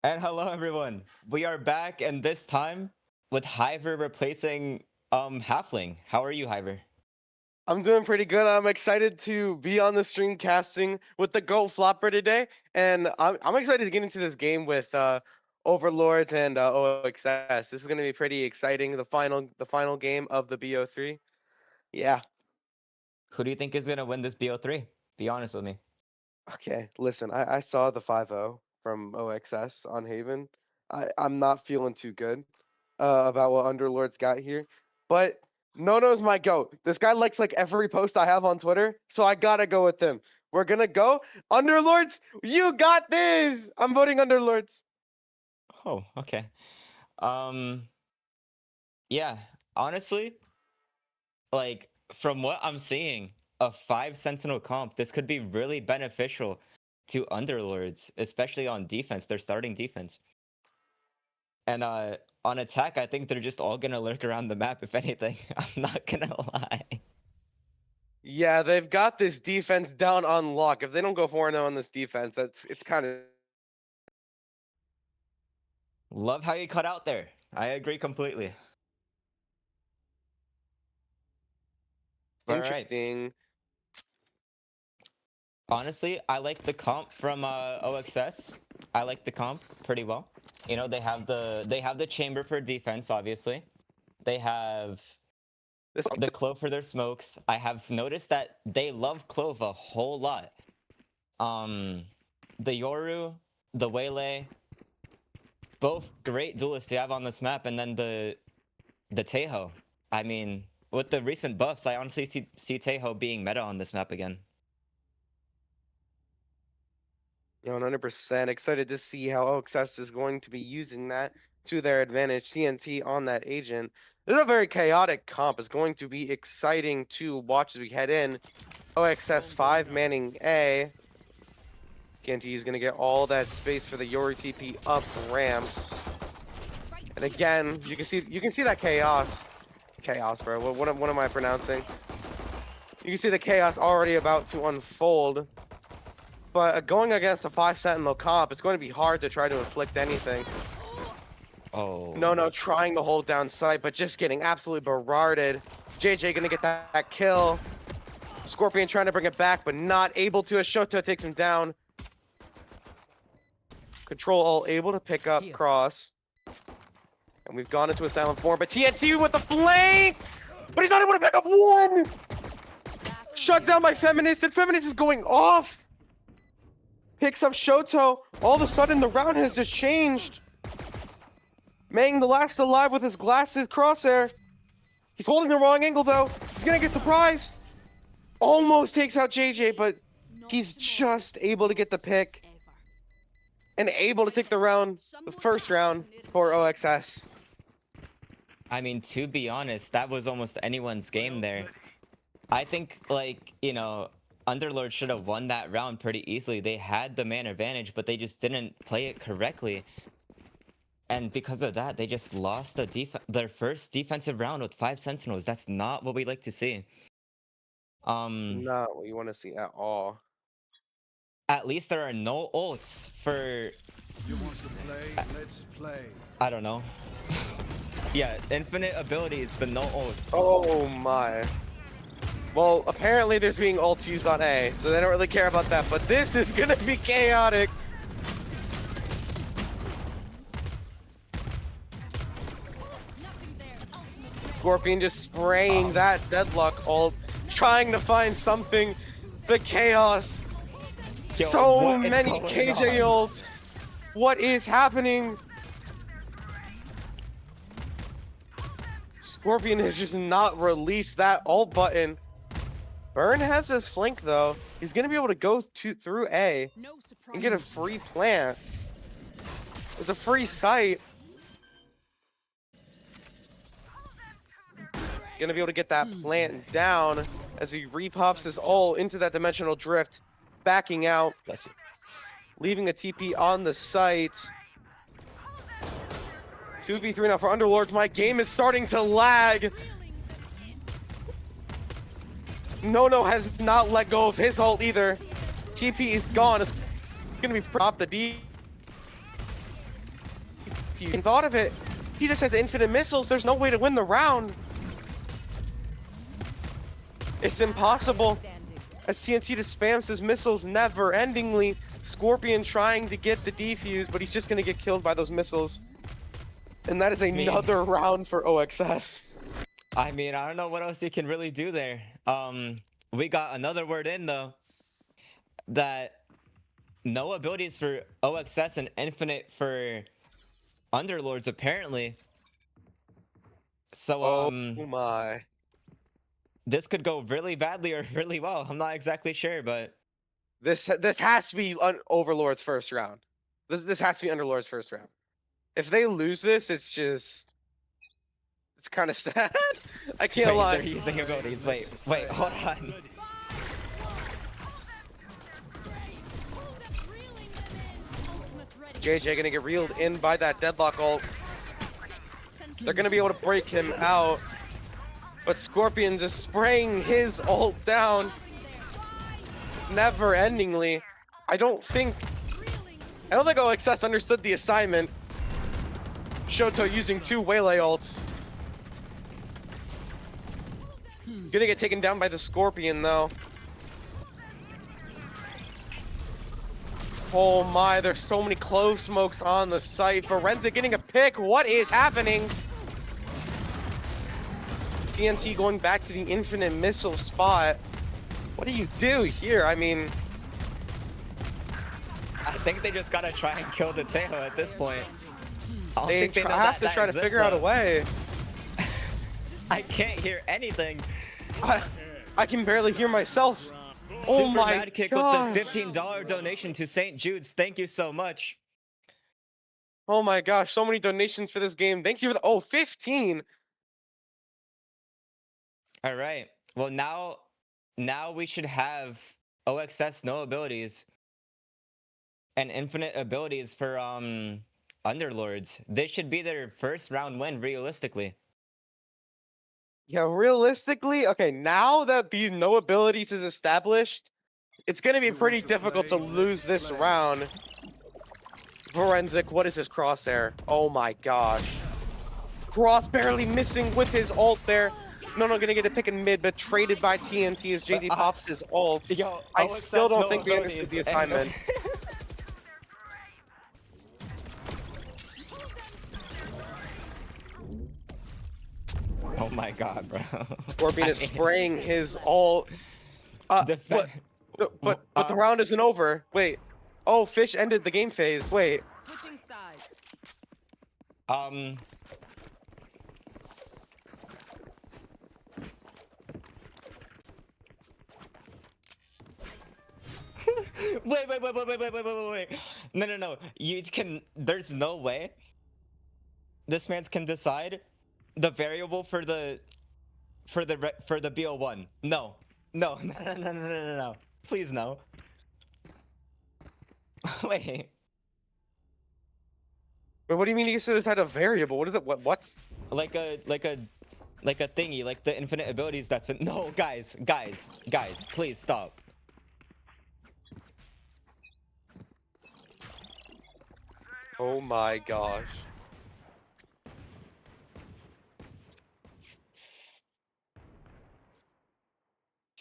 And hello everyone. We are back, and this time with Hyver replacing Halfling. How are you, Hyver? I'm doing pretty good. I'm excited to be on the stream casting with the Go Flopper today, and I'm excited to get into this game with Overlords and OXS. This is going to be pretty exciting. The final game of the BO3. Yeah. Who do you think is gonna win this BO3? Be honest with me. Okay. Listen, I saw the 5-0 from OXS on Haven. I'm not feeling too good about what Underlords got here, but Nono's my goat. This guy likes like every post I have on Twitter, so I gotta go with him. We're gonna go Underlords. You got this. I'm voting Underlords. Oh, okay. Yeah, honestly, like from what I'm seeing, a 5 Sentinel comp, this could be really beneficial to Underlords, especially on defense, their starting defense. And on attack, I think they're just all gonna lurk around the map, if anything. I'm not gonna lie. Yeah, they've got this defense down on lock. If they don't go 4-0 on this defense, it's kind of Love how you cut out there. I agree completely. All right. interesting. Honestly, I like the comp from OXS. I like the comp pretty well. You know, they have the chamber for defense, obviously. They have This the clove for their smokes. I have noticed that they love clove a whole lot. The Yoru, the Waylay, both great duelists to have on this map, and then the Teho. I mean, with the recent buffs, I honestly see Teho being meta on this map again. 100% excited to see how OXS is going to be using that to their advantage. TNT on that agent. This is a very chaotic comp. It's going to be exciting to watch as we head in. OXS 5 manning A. TNT is going to get all that space for the Yori TP up ramps. And again, you can see that chaos. Chaos, bro. What am I pronouncing? You can see the chaos already about to unfold. But going against a 5 Sentinel comp, it's going to be hard to try to inflict anything. Oh. No, trying to hold down sight, but just getting absolutely bararded. JJ gonna get that kill. Scorpion trying to bring it back, but not able to. Ashota takes him down. Control all able to pick up cross. And we've gone into a silent form, but TNT with the flank! But he's not able to pick up one! Shut down by Feminist, and Feminist is going off! Picks up Shoto. All of a sudden, the round has just changed. Mang the last alive with his glasses crosshair. He's holding the wrong angle, though. He's gonna get surprised. Almost takes out JJ, but he's just able to get the pick. And able to take the round, the first round for OXS. I mean, to be honest, that was almost anyone's game there. I think, like, you know, Underlord should have won that round pretty easily. They had the man advantage, but they just didn't play it correctly. And because of that, they just lost their first defensive round with 5 Sentinels. That's not what we like to see. Not what you want to see at all. At least there are no ults for... You want to play? Let's play. I don't know. Yeah, infinite abilities, but no ults. Oh my. Well, apparently there's being ults used on A, so they don't really care about that, but this is gonna be chaotic. Scorpion just spraying that deadlock ult, trying to find something. The chaos. Yo, So what is many going KJ on? ults. What is happening? Scorpion has just not released that ult button. Burn has his flank though. He's gonna be able to go through A and get a free plant. It's a free site. Gonna be able to get that plant down as he repops his ult into that dimensional drift, backing out, leaving a TP on the site. 2v3 now for Underlords. My game is starting to lag. No has not let go of his ult either. TP is gone. It's gonna be prop the D. if you thought of it, he just has infinite missiles. There's no way to win the round. It's impossible. As TNT just spams his missiles never-endingly. Scorpion trying to get the defuse, but he's just gonna get killed by those missiles. And that is another round for OXS. I mean, I don't know what else you can really do there. We got another word in though. That no abilities for OXS and infinite for Underlords apparently. So Oh my. this could go really badly or really well. I'm not exactly sure, but This has to be Overlord's first round. This has to be Underlord's first round. If they lose this, it's kind of sad. I can't wait, lie. they're using abilities. Wait, hold on. JJ gonna get reeled in by that deadlock ult. They're gonna be able to break him out. But Scorpion's just spraying his ult down never-endingly. I don't think OXS understood the assignment. Shoto using 2 Waylay ults. Gonna get taken down by the Scorpion though. Oh my, there's so many clove smokes on the site. Forensic getting a pick. What is happening? TNT going back to the infinite missile spot. What do you do here? I mean, I think they just gotta try and kill the Tejo at this point. I don't they think they know have that to try to exists, figure out a though. way. I can't hear anything. I can barely hear myself. Oh Super my Mad Kick god. with the $15 donation to St. Jude's. Thank you so much. Oh my gosh, so many donations for this game. Thank you for the 15. All right. Well, now we should have OXS no abilities and infinite abilities for Underlords. This should be their first round win realistically. Yeah, realistically, okay, now that these no abilities is established, it's going to be pretty difficult to lose this round. Forensic, what is his crosshair? Oh my gosh. Cross barely missing with his ult there. No, gonna get a pick in mid, but traded by TNT as JD pops his ult. Yo, I OXS still don't no think they understood the abilities, and- assignment. Oh my god, bro. Scorpion is spraying his ult. Defen- But the round isn't over. Wait. Oh, Fish ended the game phase. Wait. Switching sides. Wait. No. You can. There's no way. This man can decide the variable for the BO1. No. Please no. Wait. Wait, what do you mean you said this had a variable? What is it? What's? Like a thingy, like the infinite abilities. That's been. No, guys, please stop. Oh my gosh.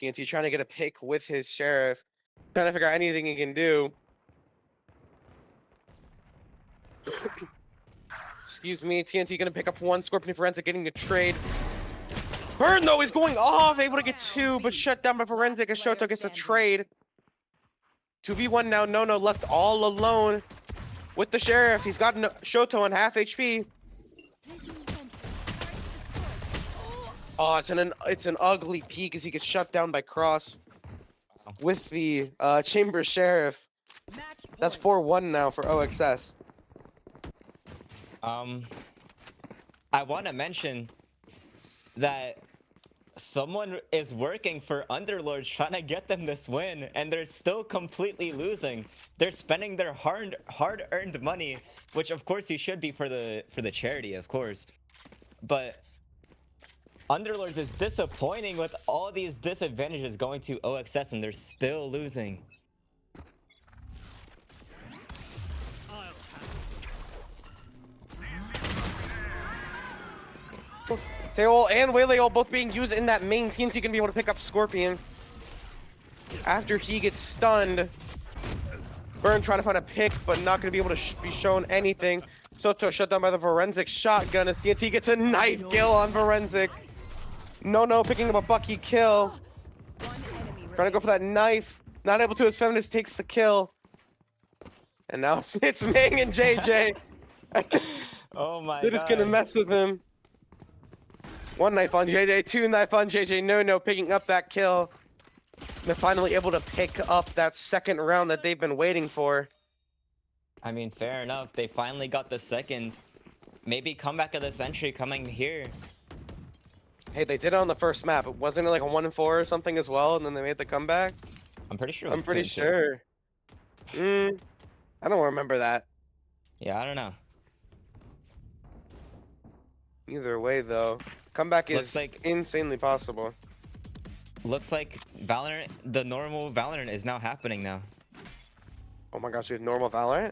TNT trying to get a pick with his sheriff. Trying to figure out anything he can do. Excuse me, TNT gonna pick up 1. Scorpion Forensic getting a trade. Burn though is going off, able to get 2, but shut down by Forensic as Shoto gets a trade. 2v1 now, No left all alone with the sheriff. He's got Shoto on half HP. Oh, it's an ugly peek as he gets shut down by Cross with the Chamber Sheriff. That's 4-1 now for OXS. I want to mention that someone is working for Underlords trying to get them this win, and they're still completely losing. They're spending their hard-earned money, which of course you should be for the charity, of course. But Underlords is disappointing with all these disadvantages going to OXS, and they're still losing. Tail and Waylay all both being used in that main. TNT gonna be able to pick up Scorpion after he gets stunned. Burn trying to find a pick, but not gonna be able to be shown anything. Soto shut down by the Forensic shotgun as TNT gets a knife kill on Forensic. No, picking up a Bucky kill. Trying to go for that knife. Not able to, as Feminist takes the kill. And now it's Ming and JJ. Oh my They're god. just gonna mess with him. One knife on JJ, two knife on JJ. No, picking up that kill. They're finally able to pick up that second round that they've been waiting for. I mean, fair enough. They finally got the second. Maybe comeback of the century coming here. Hey, they did it on the first map. Wasn't it like a 1-4 or something as well? And then they made the comeback? I'm pretty sure. I'm pretty sure. I don't remember that. Yeah, I don't know. Either way, though, comeback is like insanely possible. Looks like Valorant, the normal Valorant, is now happening now. Oh my gosh, we have normal Valorant?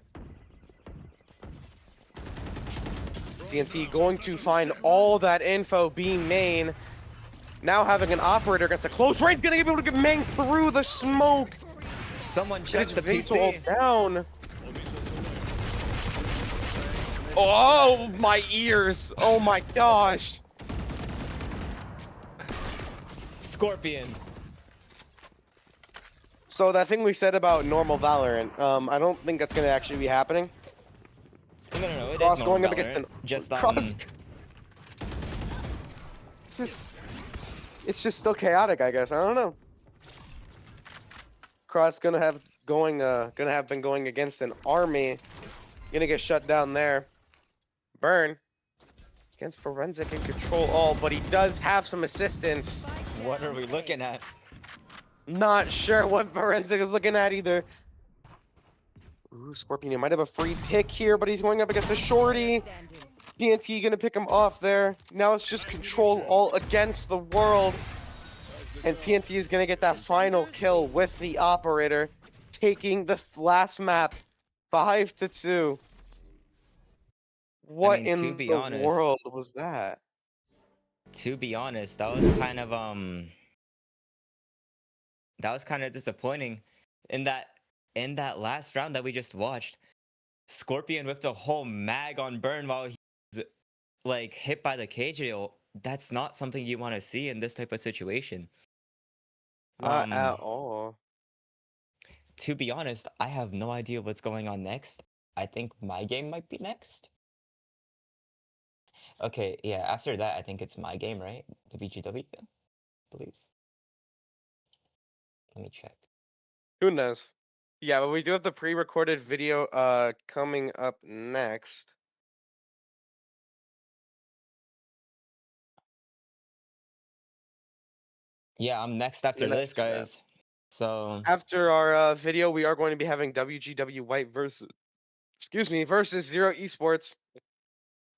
TNT going to find all that info, being main. Now having an operator against a close range, gonna be able to get Ming through the smoke. Someone Gets check the Vito PC. down. Oh, my ears. Oh my gosh. Scorpion. So that thing we said about normal Valorant, I don't think that's gonna actually be happening. No. It Cross is going normal up against Valorant. an Just Cross. It's just still chaotic, I guess. I don't know. Cross gonna have been going against an army. Gonna get shut down there. Burn against Forensic and control all, but he does have some assistance. What are we looking at? Not sure what Forensic is looking at either. Ooh, Scorpion, he might have a free pick here, but he's going up against a shorty. TNT gonna pick him off there. Now it's just control all against the world. And TNT is gonna get that final kill with the operator, taking the last map 5-2. What in the world was that? To be honest, that was kind of disappointing. In that last round that we just watched, Scorpion whipped a whole mag on Burn while he's like hit by the KJ. That's not something you want to see in this type of situation. Not at all. To be honest, I have no idea what's going on next. I think my game might be next. Okay, yeah, after that, I think it's my game, right? The BGW, I believe. Let me check. Who knows? Yeah, but we do have the pre-recorded video coming up next. Yeah, I'm next after this, guys. So after our video, we are going to be having WGW White versus Zero Esports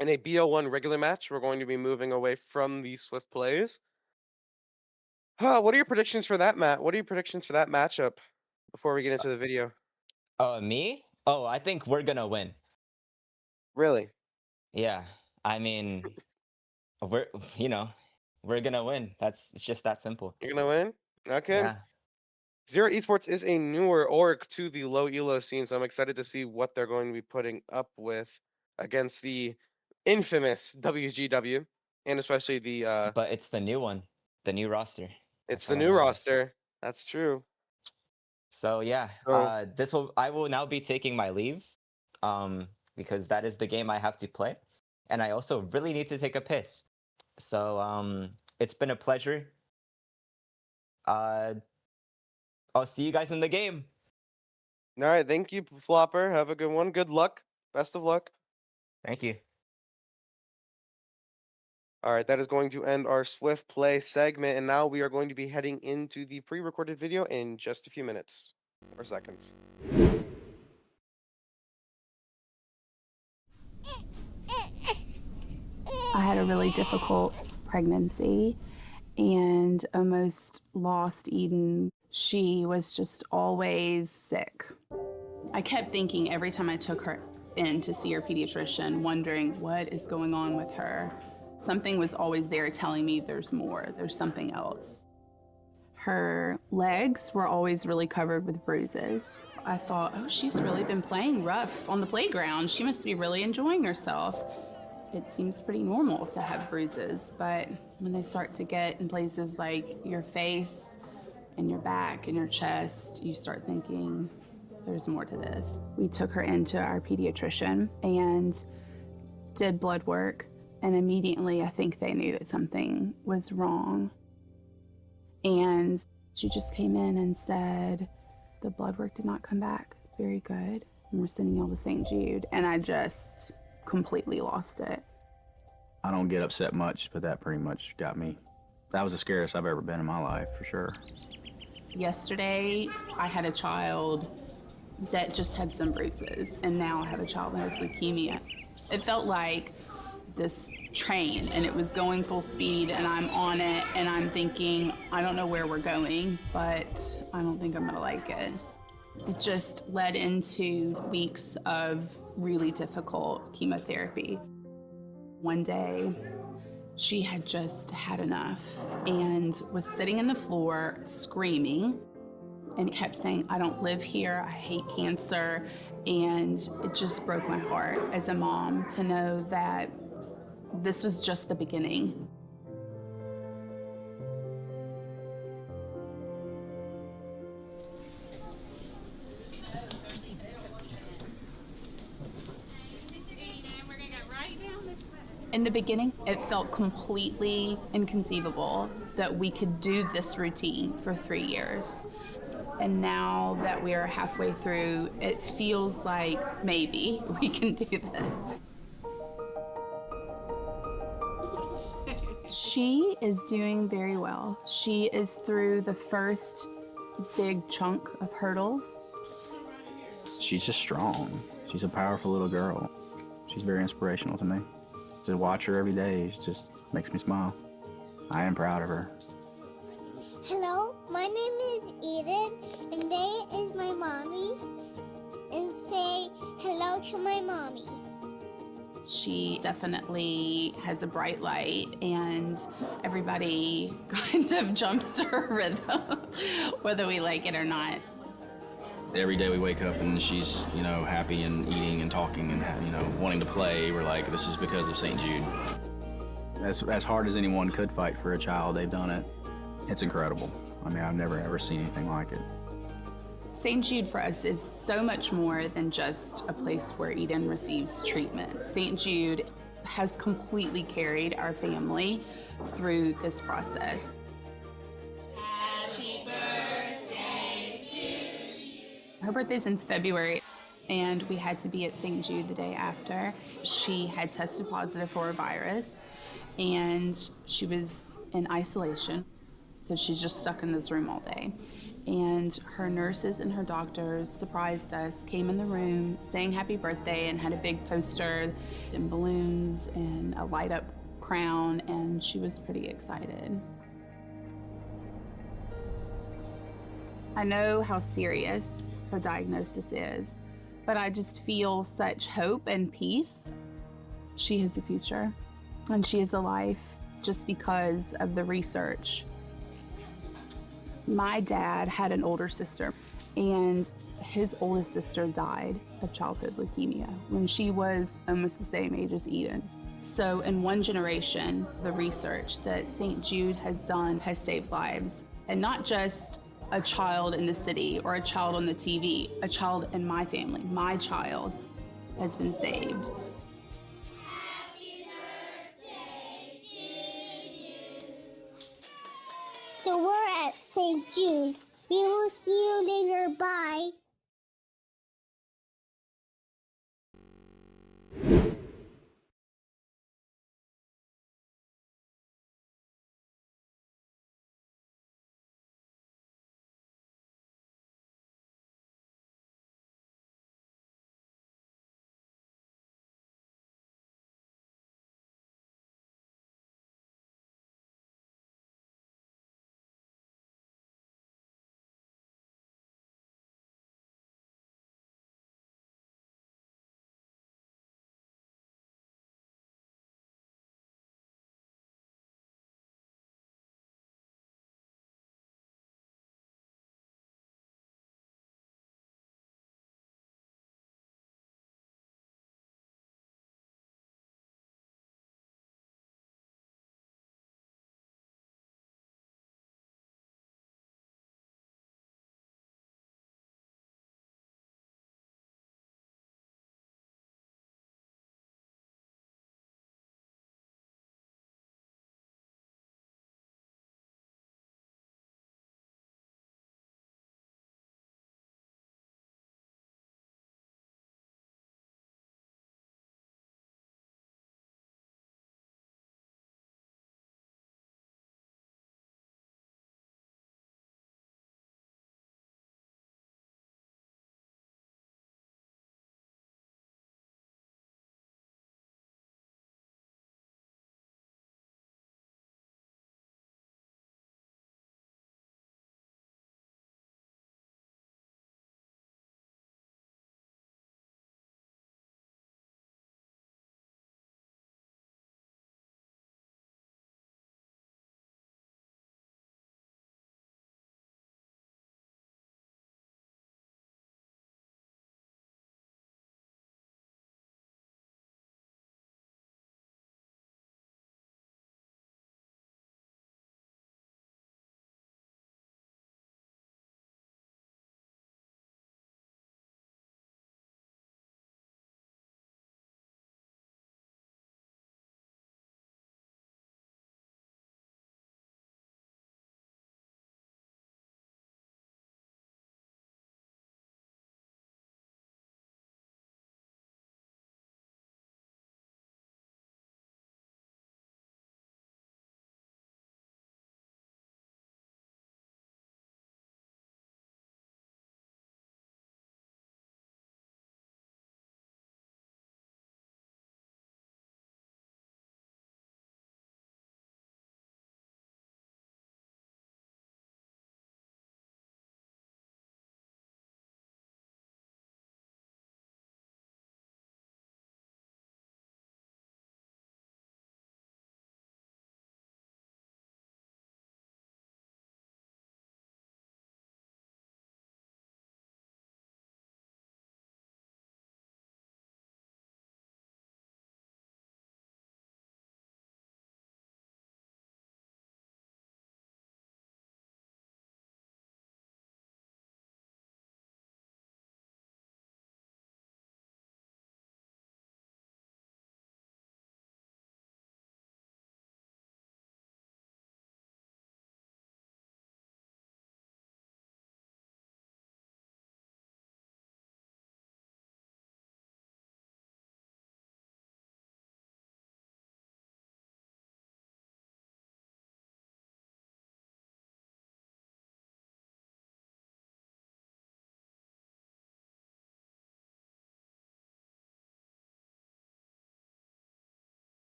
in a BO1 regular match. We're going to be moving away from the Swift plays. What are your predictions for that, Matt? What are your predictions for that matchup before we get into the video? Me? Oh, I think we're gonna win. Really? Yeah. I mean, we're gonna win. It's just that simple. You're gonna win? Okay. Yeah. Zero Esports is a newer org to the low elo scene, so I'm excited to see what they're going to be putting up with against the infamous WGW, and especially the But it's the new one, the new roster. It's the new roster. That's true. So yeah, I will now be taking my leave, because that is the game I have to play, and I also really need to take a piss. So it's been a pleasure. I'll see you guys in the game. All right, thank you, Flopper. Have a good one. Good luck. Best of luck. Thank you. All right, that is going to end our Swift Play segment, and now we are going to be heading into the pre-recorded video in just a few minutes or seconds. I had a really difficult pregnancy and almost lost Eden. She was just always sick. I kept thinking every time I took her in to see her pediatrician, wondering what is going on with her. Something was always there telling me there's more, there's something else. Her legs were always really covered with bruises. I thought, oh, she's really been playing rough on the playground. She must be really enjoying herself. It seems pretty normal to have bruises, but when they start to get in places like your face and your back and your chest, you start thinking, there's more to this. We took her into our pediatrician and did blood work, and immediately I think they knew that something was wrong. And she just came in and said, the blood work did not come back very good, and we're sending y'all to St. Jude. And I just completely lost it. I don't get upset much, but that pretty much got me. That was the scariest I've ever been in my life, for sure. Yesterday, I had a child that just had some bruises, and now I have a child that has leukemia. It felt like this train, and it was going full speed, and I'm on it, and I'm thinking, I don't know where we're going, but I don't think I'm gonna like it. It just led into weeks of really difficult chemotherapy. One day, she had just had enough and was sitting in the floor screaming and kept saying, I don't live here, I hate cancer. And it just broke my heart as a mom to know that this was just the beginning. In the beginning, it felt completely inconceivable that we could do this routine for 3 years. And now that we are halfway through, it feels like maybe we can do this. She is doing very well. She is through the first big chunk of hurdles. She's just strong. She's a powerful little girl. She's very inspirational to me. To watch her every day just makes me smile. I am proud of her. Hello, my name is Eden, and they is my mommy. And say hello to my mommy. She definitely has a bright light, and everybody kind of jumps to her rhythm, whether we like it or not. Every day we wake up and she's, happy and eating and talking and, wanting to play. We're like, this is because of St. Jude. As hard as anyone could fight for a child, they've done it. It's incredible. I mean, I've never ever seen anything like it. St. Jude for us is so much more than just a place where Eden receives treatment. St. Jude has completely carried our family through this process. Happy birthday to you. Her birthday's in February, and we had to be at St. Jude the day after. She had tested positive for a virus, and she was in isolation. So she's just stuck in this room all day. And her nurses and her doctors surprised us, came in the room, sang happy birthday, and had a big poster and balloons and a light up crown, and she was pretty excited. I know how serious her diagnosis is, but I just feel such hope and peace. She has a future, and she has a life just because of the research. My dad had an older sister, and his oldest sister died of childhood leukemia when she was almost the same age as Eden. So in one generation, the research that St. Jude has done has saved lives. And not just a child in the city or a child on the TV, a child in my family, my child has been saved. So we're at St. Jude's. We will see you later. Bye.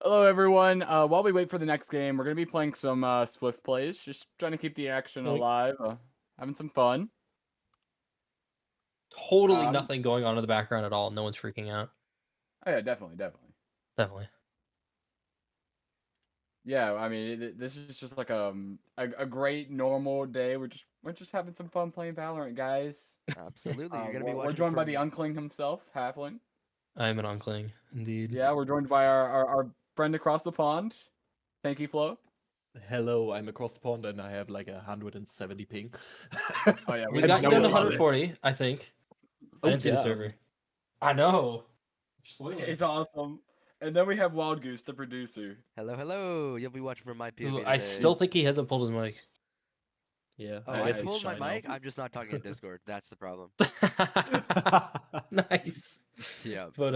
Hello, everyone. While we wait for the next game, we're gonna be playing some Swift plays. Just trying to keep the action alive. Having some fun. Totally nothing going on in the background at all. No one's freaking out. Oh yeah, definitely. Definitely. Yeah, I mean, this is just like a great normal day. We're just having some fun playing Valorant, guys. Absolutely, you're gonna be We're watching. joined by the Uncling himself, Halfling. I am an Uncling, indeed. Yeah, we're joined by our friend across the pond, Tanky Flow. Hello, I'm across the pond and I have like 170 ping. Oh yeah, We got you no down to idea. 140, I think. I didn't see the damn. server. I know. It's awesome. And then we have Wild Goose, the producer. Hello, hello. You'll be watching from my POV Ooh, today. I still think he hasn't pulled his mic. Yeah, Oh, I I guess he's pulled my shy mic. now. I'm just not talking in Discord. That's the problem. Nice. Yeah. But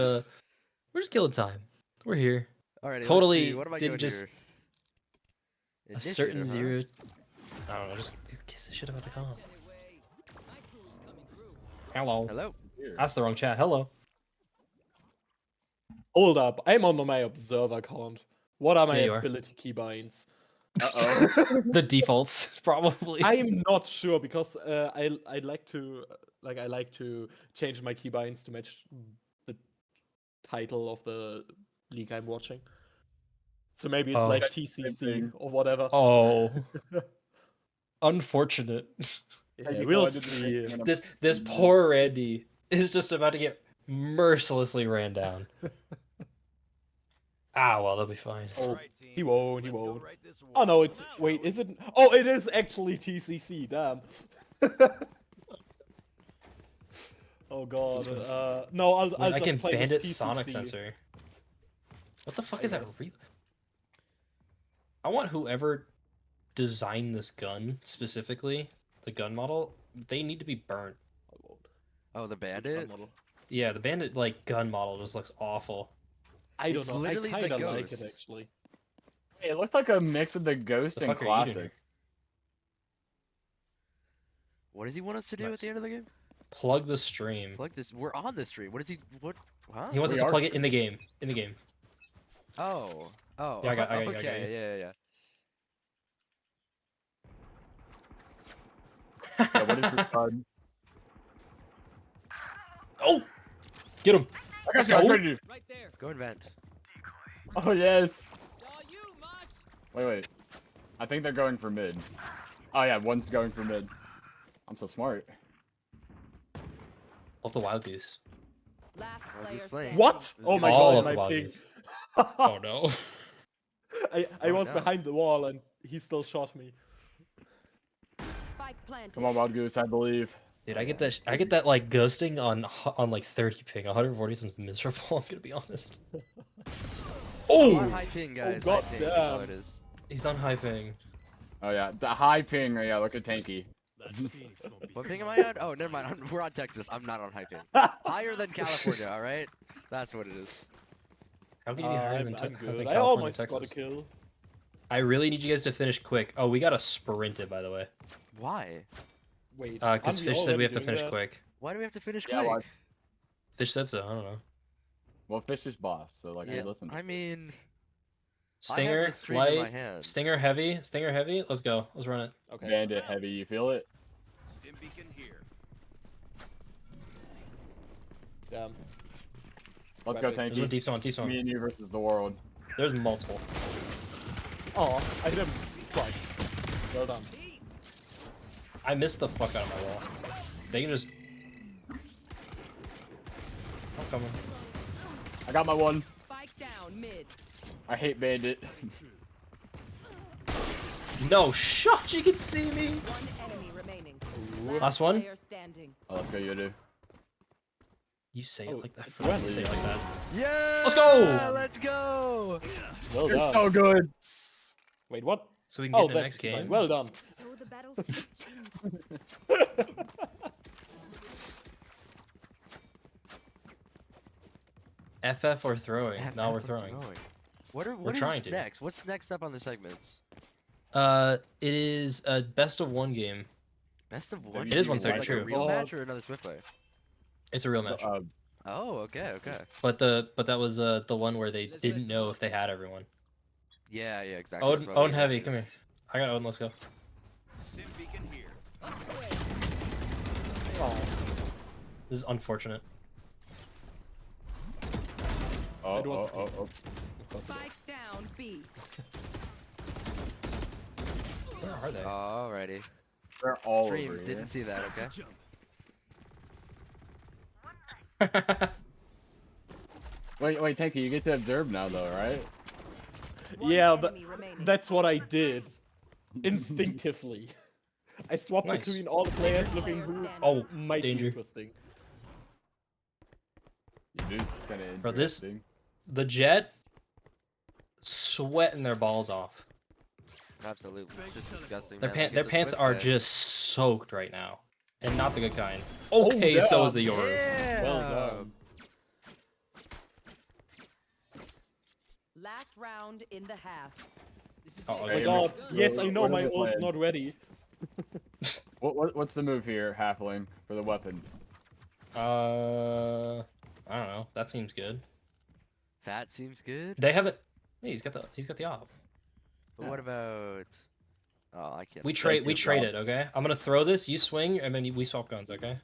we're just killing time. We're here. Alrighty, Totally let's see. What am I didn't doing just here? a certain Initiative, huh? zero. I don't know. Just who gives a shit about the comp? Hello. Hello. That's the wrong chat. Hello. Hold up, I'm on my observer account. What are my Yeah, you are. ability keybinds? The defaults, probably. I'm not sure because I like to change my keybinds to match the title of the league I'm watching. So maybe it's like TCC or whatever. Oh. Unfortunate. Yeah, we'll see. This poor Randy is just about to get mercilessly ran down. Well, they'll be fine. Oh, he won't. Oh no, wait, is it? Oh, it is actually TCC. Damn. Oh god. No, I'll I just can play with bandit TCC. sonic sensor. What the fuck is that? I want whoever designed this gun specifically, the gun model, they need to be burnt. Oh, the bandit? Yeah, the bandit like gun model just looks awful. I don't know. I kind of like it actually. Hey, it looks like a mix of the Ghost and fuck are you doing Classic. What does he want us to do at the end of the game? Plug the stream. Plug this. We're on the stream. What is he? What? Huh? He wants us to plug it in the game. In the game. Oh. Oh. Yeah, I got you. Okay. Yeah. Yeah, what is this card? Oh! Get him! I got you. I'm trying to do. Right there. Go and vent. Oh yes. Saw you, Mosh. Wait. I think they're going for mid. Oh yeah, one's going for mid. I'm so smart. Off the Wild Goose. Last Wild Goose player flame. What? Oh my All god, of the my Wild ping. Goose. Oh no. I was behind the wall and he still shot me. Spike planted. Come on, Wild Goose, I believe. Dude, I get that like ghosting on like 30 ping. 140 sounds miserable, I'm gonna be honest. Oh! High ping, guys. Oh, high ping. That's all it is. He's on high ping. Oh yeah, the high ping. Yeah, look at Tanky. What ping am I on? Oh, never mind. We're on Texas. I'm not on high ping. Higher than California, all right? That's what it is. How can you be higher I'm than good. California, I almost got a Texas? kill. I really need you guys to finish quick. Oh, we gotta sprint it, by the way. Why? Wait. Because Fish said we have to finish quick. Why do we have to finish Yeah, quick? Fish said so. I don't know. Well, Fish is boss, so like, Yeah, hey, listen. I mean, Stinger, the stream in my light, hands. Stinger heavy, Stinger heavy. Let's go. Let's run it. Okay. Bandit heavy, you feel it? Stim beacon here. Damn. Let's go, There's There's a Tanky. deep zone, deep zone. Me and you versus the world. There's multiple. Oh, I hit him twice. Well done. I missed the fuck out of my wall. They can just. I'm coming. I got my one. Spike down mid. I hate Bandit. No shot. You can see me. One enemy remaining. Last one. Player standing. Oh, let's go, Yudu. You say Oh, it like that. it's You Randy. say it like that. Yeah! Let's go! Let's go! Well You're done. so good. Wait, what? So we can get Oh, the that's next keybine. game. Well done. So the battlefield changes. FF or throwing? No, we're FF throwing. What We're is trying to. next? What's next up on the segments? It is a best of one game. Best of one. It is Is 130, like true. a real Oh. match or another Swift play? It's a real match. Oh, okay. But that was the one where they didn't know if they had everyone. Yeah, exactly. That's why Owen we heavy, just- come here. I got Owen. Let's go. Stim beacon here. This is unfortunate. It was- Spike down B. Where are they? Alrighty. They're all Stream over here. didn't see that. Okay. Wait, Tanky, you get to observe now, though, right? Yeah, enemy remaining. that's what I did. Instinctively. I swapped Nice. between all the players looking who Oh, might be danger. interesting. You do kind of Bro, this interesting. the Jet sweating their balls off. Absolutely. It's disgusting. Their man. Look, their it's a pants Swift are play. just soaked right now, and not the good kind. Okay, so is the damn. Yoru. Well done. Last round in the half. Oh, Oh my okay. god, yes, I know What is my the ult's plan? not ready. What's the move here, Halfling, for the weapons? I don't know. That seems good. That seems good. They haven't. Yeah, he's got the op. But what about? Oh, I can't. We Thank you, trade Rob. it. Okay, I'm gonna throw this. You swing, and then we swap guns. Okay.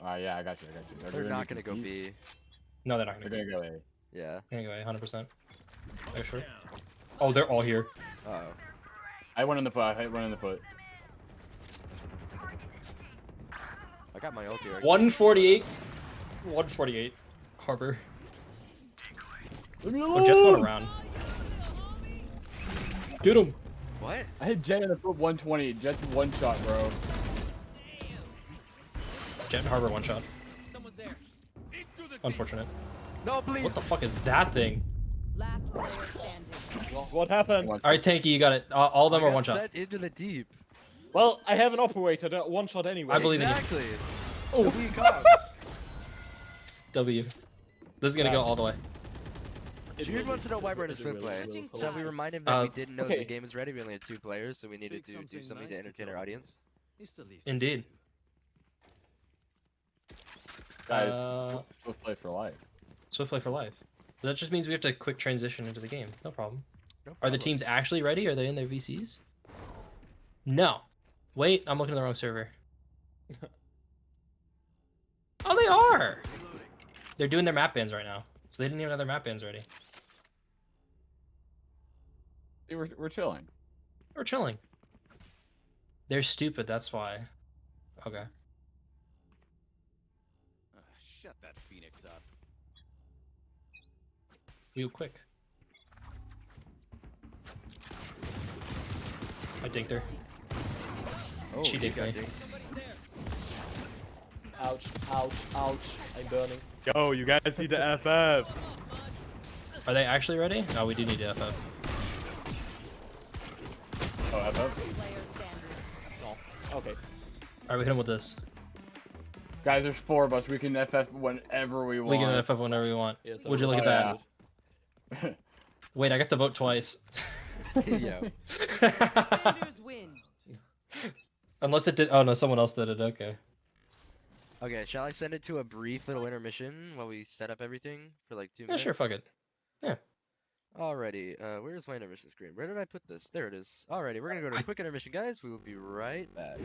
Yeah, I got you. They're not gonna go B. No, they're not They're gonna. gonna go A. Yeah. Anyway, 100%. Are you sure? Oh, they're all here. Oh. I went in the foot. I hit one in the foot. I got my ult here. 148. 148. Harbor. Leave me Oh, Jet's going alone! around. Get him. What? I hit Jet in the foot 120. Jet's one shot, bro. Jet and Harbor one shot. Unfortunate. No, please. What the fuck is that thing? Last player standing. What happened? All right, Tanky, you got it. All of them I are got one shot. sent into the deep. Well, I have an operator, one shot anyway. I believe in you. Exactly. Oh. W comes. W. This is gonna go all the way. Jude wants to know why we're in a Swift play. Shall we remind him that we didn't know the game was ready? We only had 2 players, so we needed to do something to entertain our audience. Indeed. Guys, Swift play for life. Swift play for life. That just means we have to quick transition into the game. No problem. No Are the problem. teams actually ready? Are they in their VCs? No. Wait, I'm looking at the wrong server. Oh, they are! They're doing their map bans right now. So they didn't even have their map bans ready. See, we're chilling. We're chilling. They're stupid, that's why. Okay. Shut that Phoenix up. Real quick. I dinked her. Oh, She you dinked got me. dinked. Ouch, ouch, ouch. I'm burning. Yo, you guys need to FF. Are they actually ready? No, we do need to FF. Oh, FF? Player standing. Oh, okay. Alright, we hit him with this. Guys, there's 4 of us. We can FF whenever we want. We can FF whenever we want. Yeah, so Would you look it's- at that? Wait, I got to vote twice. Yo. Defenders win. Unless it did. Oh no, someone else did it. Okay. Okay, shall I send it to a brief little intermission while we set up everything for like 2 Yeah, minutes? sure. Fuck it. Yeah. Alrighty, where's my intermission screen? Where did I put this? There it is. Alrighty, we're gonna go to a quick intermission, guys. We will be right back.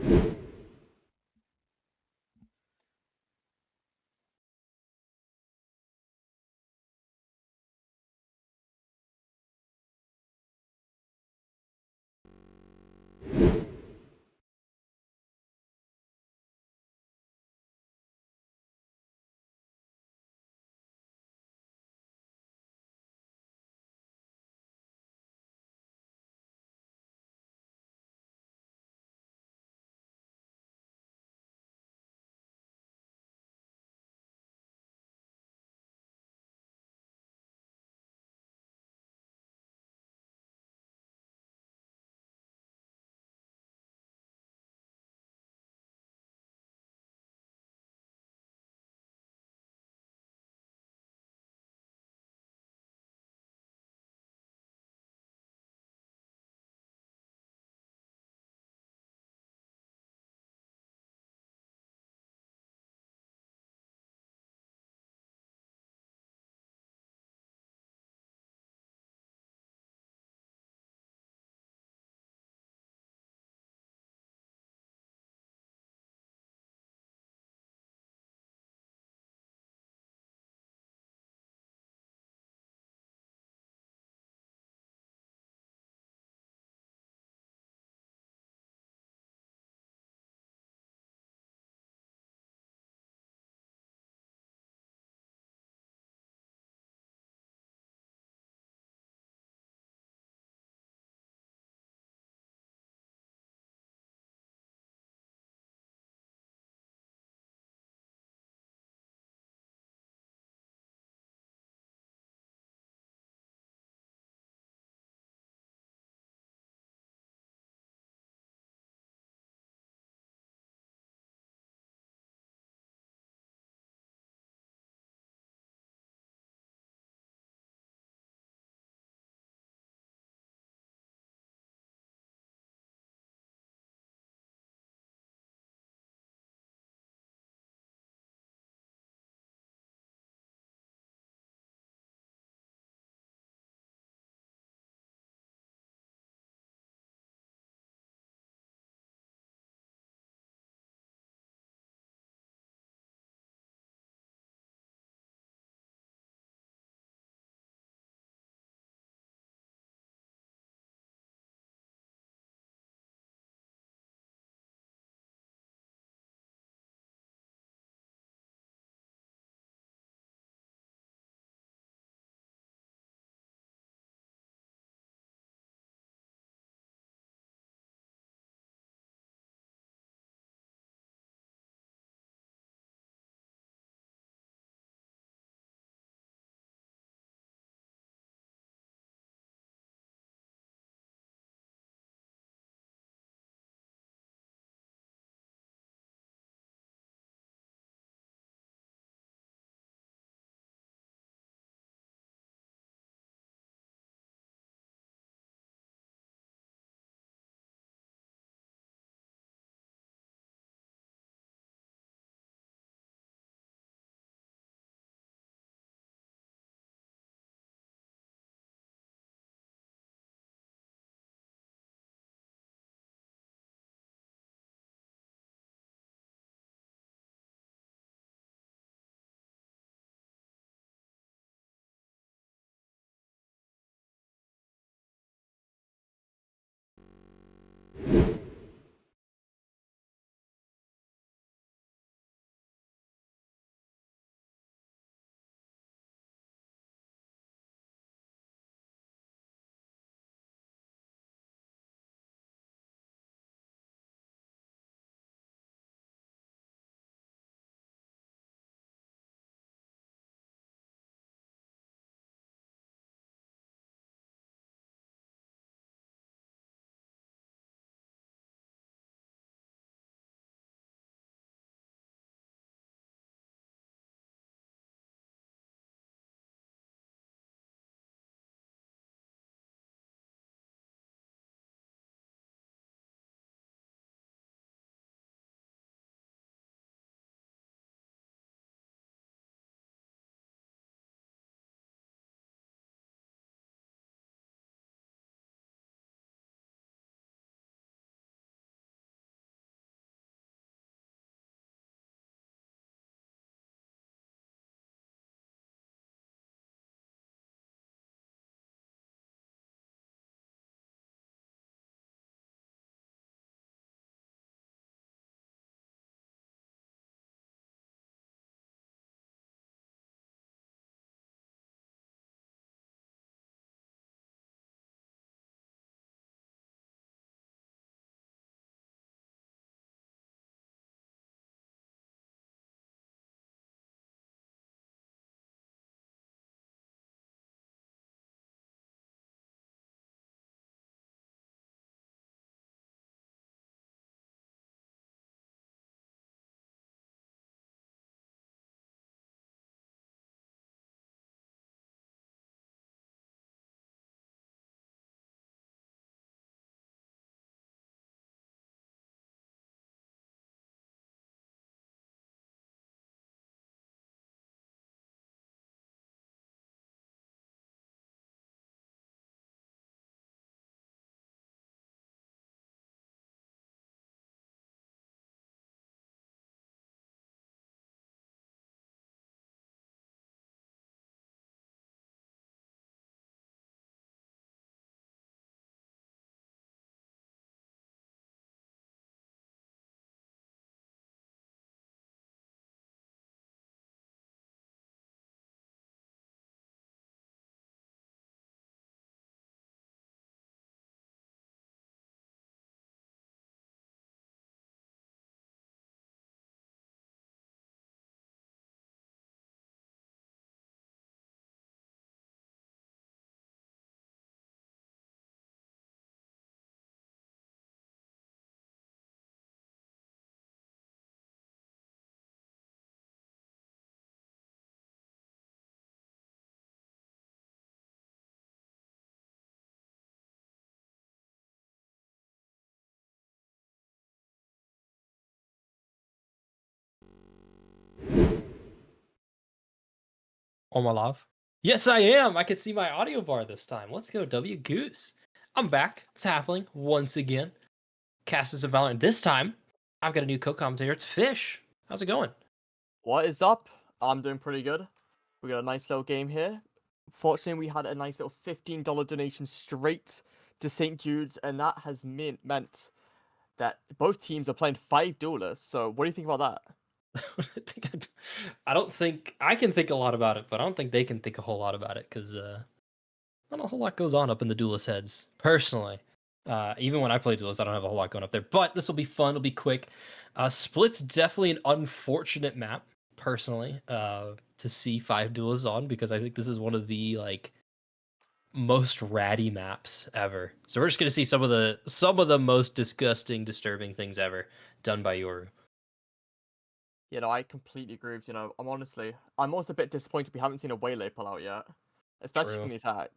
On my live? Yes, I am. I can see my audio bar this time. Let's go, W Goose. I'm back. It's Halfling once again. Cast of Valorant. This time, I've got a new co-commentator. It's Fish. How's it going? What is up? I'm doing pretty good. We got a nice little game here. Fortunately, we had a nice little $15 donation straight to St. Jude's, and that has meant that both teams are playing 5 duelists. So, what do you think about that? I don't think I can think a lot about it, but I don't think they can think a whole lot about it because not a whole lot goes on up in the duelist heads. Personally, even when I play duelist, I don't have a whole lot going up there. But this will be fun. It'll be quick. Split's definitely an unfortunate map, personally, to see 5 duelists on because I think this is one of the most ratty maps ever. So we're just gonna see some of the most disgusting, disturbing things ever done by Yoru. You know, I completely agree with you. Know, I'm also a bit disappointed we haven't seen a Waylay pull out yet, especially True. from the attack.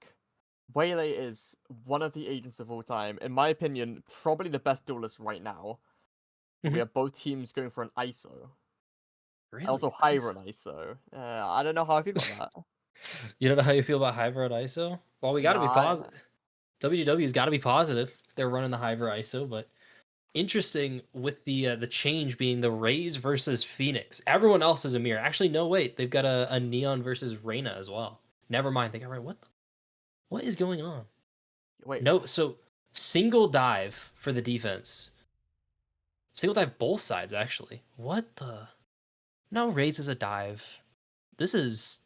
Waylay is one of the agents of all time. In my opinion, probably the best duelist right now. We have both teams going for an ISO. Really? Also, Hyver and ISO. I don't know how I feel about that. You don't know how you feel about Hyver and ISO? Well, we got to be positive. WGW's got to be positive. They're running the Hyver ISO, but interesting with the change being the Raze versus Phoenix. Everyone else is a mirror. Actually, no, wait. They've got a Neon versus Reyna as well. Never mind. They got right. What is going on? Wait. No, so single dive for the defense. Single dive both sides, actually. What the? No, Raze is a dive. This is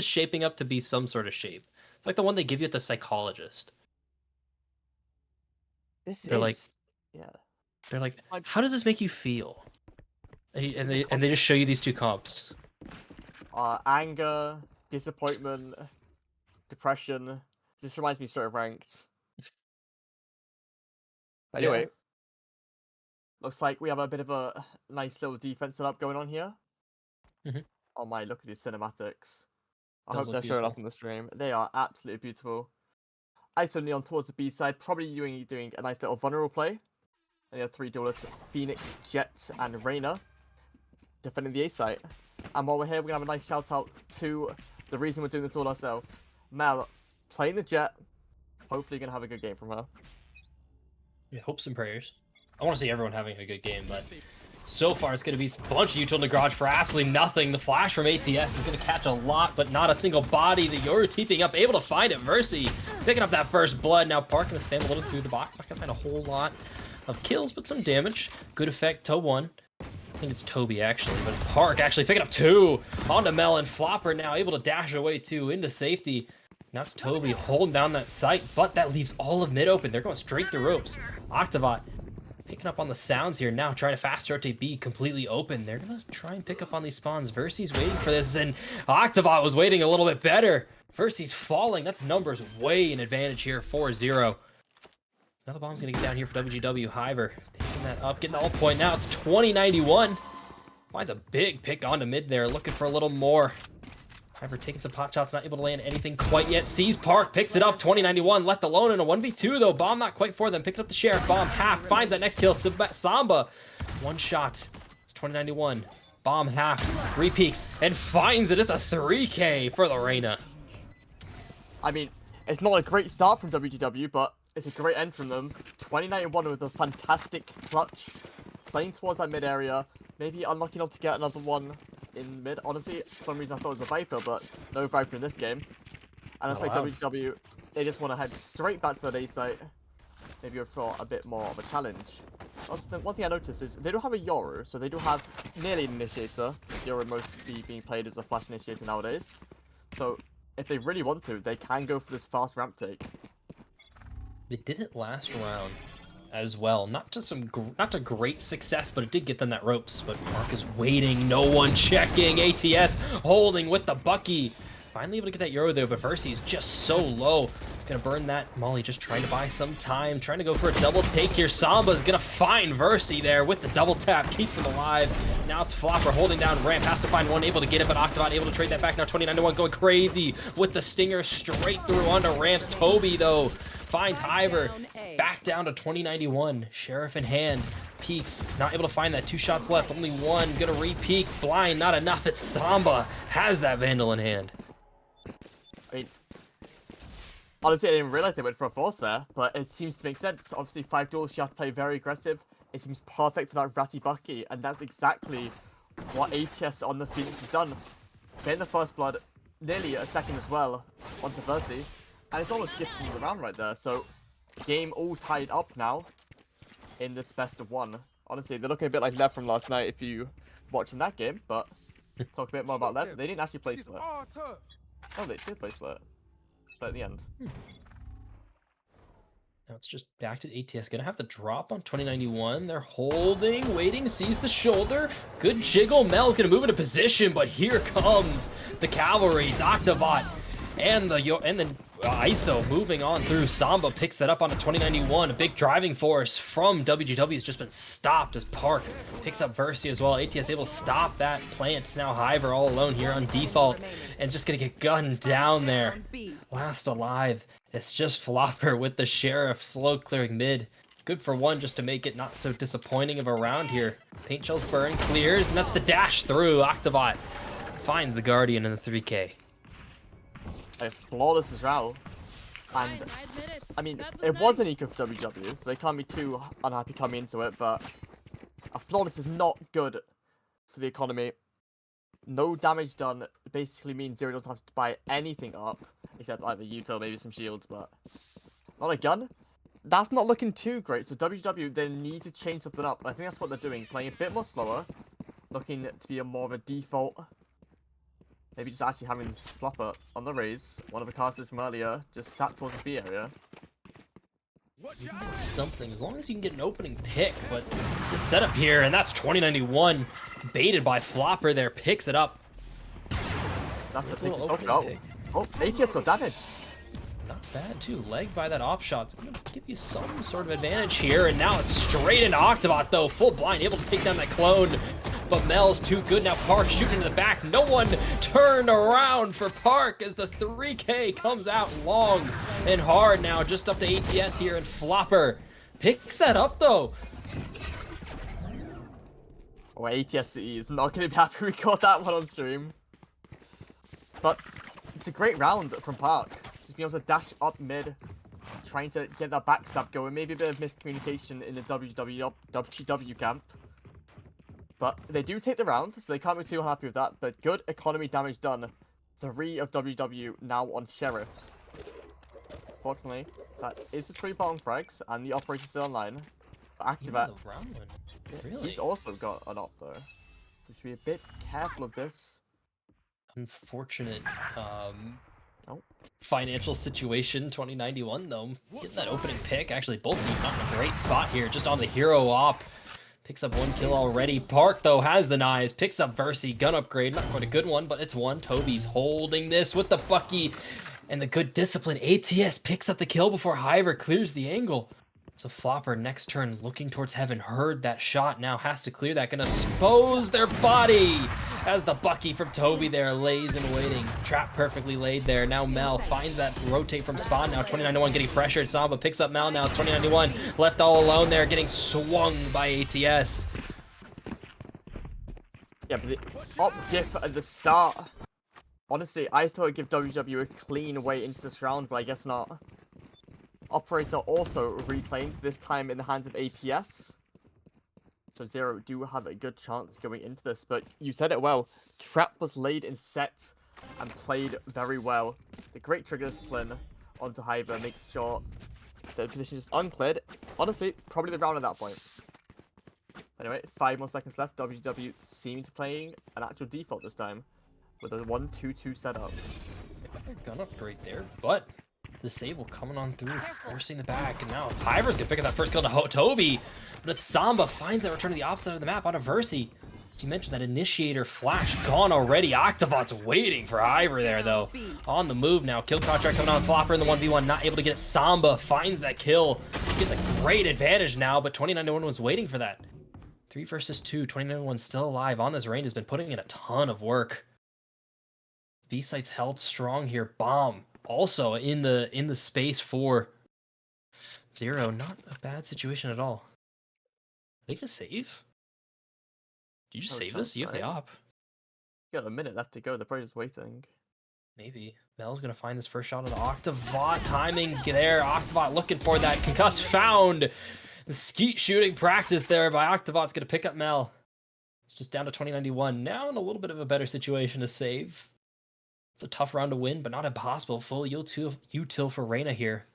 shaping up to be some sort of shape. It's like the one they give you at the psychologist. They're like, how does this make you feel? And they just show you these 2 comps. Anger, disappointment, depression. This reminds me straight of ranked. Anyway, looks like we have a bit of a nice little defense setup going on here. Oh my, look at these cinematics. I hope they're showing up on the stream. They are absolutely beautiful. ISO Neon towards the B side, probably doing a nice little vulnerable play. And you have 3 duelists, Phoenix, Jet, and Reyna, defending the A site. And while we're here, we're going to have a nice shout out to the reason we're doing this all ourselves. Mel, playing the Jet. Hopefully, you're going to have a good game from her. Yeah, hopes and prayers. I want to see everyone having a good game, but so far it's going to be a bunch of utility garage for absolutely nothing. The flash from ATS is going to catch a lot, but not a single body. The Yoru TPing up, able to find it. Mercy picking up that first blood. Now Park going to spam a little through the box. Not going to find a whole lot of kills, but some damage. Good effect. Toe 1. I think it's Toby, actually, but Park actually picking up 2. Onto Melon. Flopper now able to dash away 2 into safety. Now it's Toby holding down that site, but that leaves all of mid open. They're going straight through ropes. Octavot picking up on the sounds here now, trying to fast rotate B completely open. They're going to try and pick up on these spawns. Versi's waiting for this, and Octavot was waiting a little bit better. Versi's falling. That's numbers way in advantage here, 4-0. Another bomb's going to get down here for WGW. Hyver picking that up, getting the ult point now. It's 20-91. Finds a big pick onto mid there, looking for a little more. Hyver taking some pot shots, not able to land anything quite yet. Sees Park, picks it up, 20-91, left alone in a 1v2 though. Bomb not quite for them, picking up the Sheriff. Bomb half, finds that next kill. Samba, 1 shot. It's 20-91. Bomb half, 3 peeks, and finds it. It's a 3K for the Reyna. I mean, it's not a great start from WGW, but it's a great end from them. 20-91 with a fantastic clutch. Playing towards that mid area. Maybe unlucky enough to get another one in mid. Honestly, for some reason I thought it was a Viper, but no Viper in this game. And it's like WGW, they just want to head straight back to the A site. Maybe for a bit more of a challenge. Also, one thing I noticed is they don't have a Yoru, so they do have nearly an initiator. Yoru mostly being played as a flash initiator nowadays. So if they really want to, they can go for this fast ramp take. They did it last round as well. Not to great success, but it did get them that ropes. But Mark is waiting, no one checking. ATS holding with the Bucky. Finally able to get that Euro there, but Versi's just so low. Gonna burn that. Molly just trying to buy some time, trying to go for a double take here. Samba's gonna find Versi there with the double tap, keeps him alive. Now it's Flopper holding down ramp, has to find one, able to get it, but Octobot able to trade that back. Now 29-1 going crazy with the stinger straight through onto ramps. Toby, though, finds Hiver. It's back down to 20-91. Sheriff in hand. Peeks, not able to find that. 2 shots left, only one. Gonna re-peek. Blind, not enough. It's Samba. Has that Vandal in hand. I mean, honestly, I didn't realize they went for a force there, but it seems to make sense. Obviously, 5 duels, she has to play very aggressive. It seems perfect for that Ratty Bucky, and that's exactly what ATS on the Phoenix has done. Getting the first blood, nearly a second as well, onto Versi, and it's almost gifting the round right there. So, game all tied up now in this best of 1. Honestly, they're looking a bit like Lev from last night if you watching that game, but talk a bit more about Lev. They didn't actually play split. Oh, they did play split, but at the end. Now it's just back to ATS. Gonna have to drop on 2091. They're holding, waiting, sees the shoulder. Good jiggle. Mel's gonna move into position, but here comes the cavalry. It's Octobot and the ISO moving on through. Samba picks that up onto 2091. A big driving force from WGW has just been stopped as Park picks up Versi as well. ATS able to stop that plant. Now Hiver all alone here on default and just gonna get gunned down there. Last alive. It's just Flopper with the Sheriff slow clearing mid. Good for 1 just to make it not so disappointing of a round here. Paint shells burn, clears, and that's the dash through. Octobot finds the Guardian in the 3K. Flawless as well. And, I mean, it was an eco for WW, so they can't be too unhappy coming into it, but a flawless is not good for the economy. No damage done basically means Zero doesn't have to buy anything up, except either Uto, maybe some shields, but not a gun. That's not looking too great, so WW, they need to change something up. I think that's what they're doing, playing a bit more slower, looking to be more of a default. Maybe just actually having Flopper on the raise. One of the casters from earlier just sat towards the B area. Something, as long as you can get an opening pick, but the setup here, and that's 2091 baited by Flopper there, picks it up. That's the thing. Oh, ATS got damaged. Not bad too, legged by that op shot. It's gonna give you some sort of advantage here, and now it's straight into Octobot though, full blind, able to take down that clone. But Mel's too good. Now Park shooting into the back. No one turned around for Park as the 3K comes out long and hard now. Just up to ATS here, and Flopper picks that up though. Oh, ATS is not going to be happy we got that one on stream. But it's a great round from Park. Just being able to dash up mid, trying to get that backstab going. Maybe a bit of miscommunication in the WW camp. But they do take the round, so they can't be too happy with that. But good economy damage done. 3 of WW now on Sheriffs. Fortunately, that is the 3 bottom frags, and the operator's still online. Activate. Really? He's also got an op though. So should be a bit careful of this. Unfortunate financial situation. 2091 though. Getting that opening pick. Actually, both teams not in a great spot here. Just on the hero op. Picks up 1 kill already. Park, though, has the knives. Picks up Versi. Gun upgrade. Not quite a good one, but it's 1. Toby's holding this with the Bucky. And the good discipline. ATS picks up the kill before Hiver clears the angle. So Flopper, next turn, looking towards heaven. Heard that shot. Now has to clear that. Gonna expose their body. As the Bucky from Toby there lays in waiting. Trap perfectly laid there. Now Mel finds that rotate from spawn. Now 2091 getting pressured. Samba picks up Mel. Now 2091 left all alone there, getting swung by ATS. Yeah, but the op diff at the start. Honestly, I thought it'd give WW a clean way into this round, but I guess not. Operator also reclaimed, this time in the hands of ATS. So Zero do have a good chance going into this, but you said it well. Trap was laid in set and played very well. The great trigger discipline onto Hiver, making sure the position is uncleared. Honestly, probably the round at that point. Anyway, 5 more seconds left. WW seems playing an actual default this time with a 1-2-2 setup. Gun upgrade there, but Disable coming on through, forcing the back, and now Hiver's gonna pick up that first kill to Toby, but it's Samba finds that return to the opposite of the map onto Versi. As you mentioned, that initiator flash gone already. Octobot's waiting for Hiver there, though. On the move now. Kill contract coming on Flopper in the 1v1. Not able to get it. Samba finds that kill. Gets a great advantage now, but 2091 was waiting for that. 3 versus 2. 29-1 still alive on this range. Has been putting in a ton of work. B-site's held strong here. Bomb also in the space for 0. Not a bad situation at all. Are they gonna save? Did you just save this? You have the op. Got a minute left to go. The probably just waiting. Maybe. Mel's gonna find this first shot on Octavot. Timing there. Octavot looking for that concuss. Found. The skeet shooting practice there by Octavot's gonna pick up Mel. It's just down to 2091. Now in a little bit of a better situation to save. It's a tough round to win, but not impossible. Full util for Reyna here.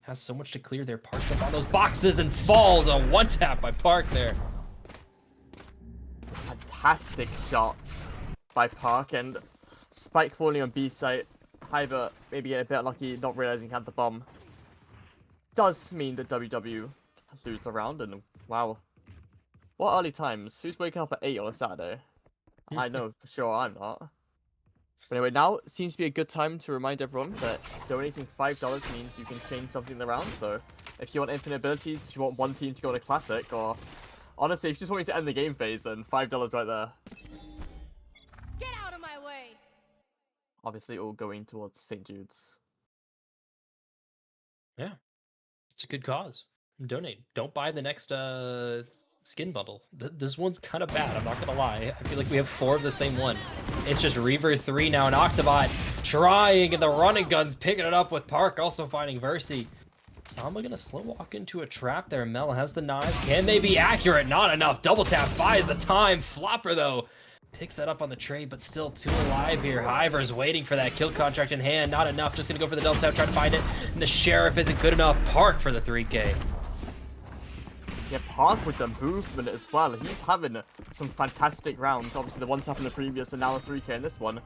Has so much to clear there. Parks up on those boxes and falls. A one tap by Park there. Fantastic shots by Park, and Spike falling on B site. Hyber maybe get a bit lucky, not realizing he had the bomb. Does mean that WW lose the round, and wow. What early times? Who's waking up at 8 on a Saturday? I know for sure I'm not. But anyway, now seems to be a good time to remind everyone that donating $5 means you can change something in the round. So if you want infinite abilities, if you want one team to go on a classic, or honestly, if you just want me to end the game phase, then $5 right there. Get out of my way! Obviously, all going towards St. Jude's. Yeah. It's a good cause. Donate. Don't buy the next skin bundle. This one's kind of bad, I'm not gonna lie. I feel like we have 4 of the same one. It's just Reaver 3 now, and Octobot trying, and the running gun's picking it up with Park, also finding Versi. Samba gonna slow walk into a trap there. Mel has the knives. Can they be accurate? Not enough. Double tap buys the time. Flopper, though, picks that up on the trade, but still 2 alive here. Hiver's waiting for that kill contract in hand. Not enough. Just gonna go for the double tap, try to find it. And the Sheriff isn't good enough. Park for the 3K. Yeah, Park with the movement as well. He's having some fantastic rounds. Obviously, the 1 tap in the previous and now the 3K in this one.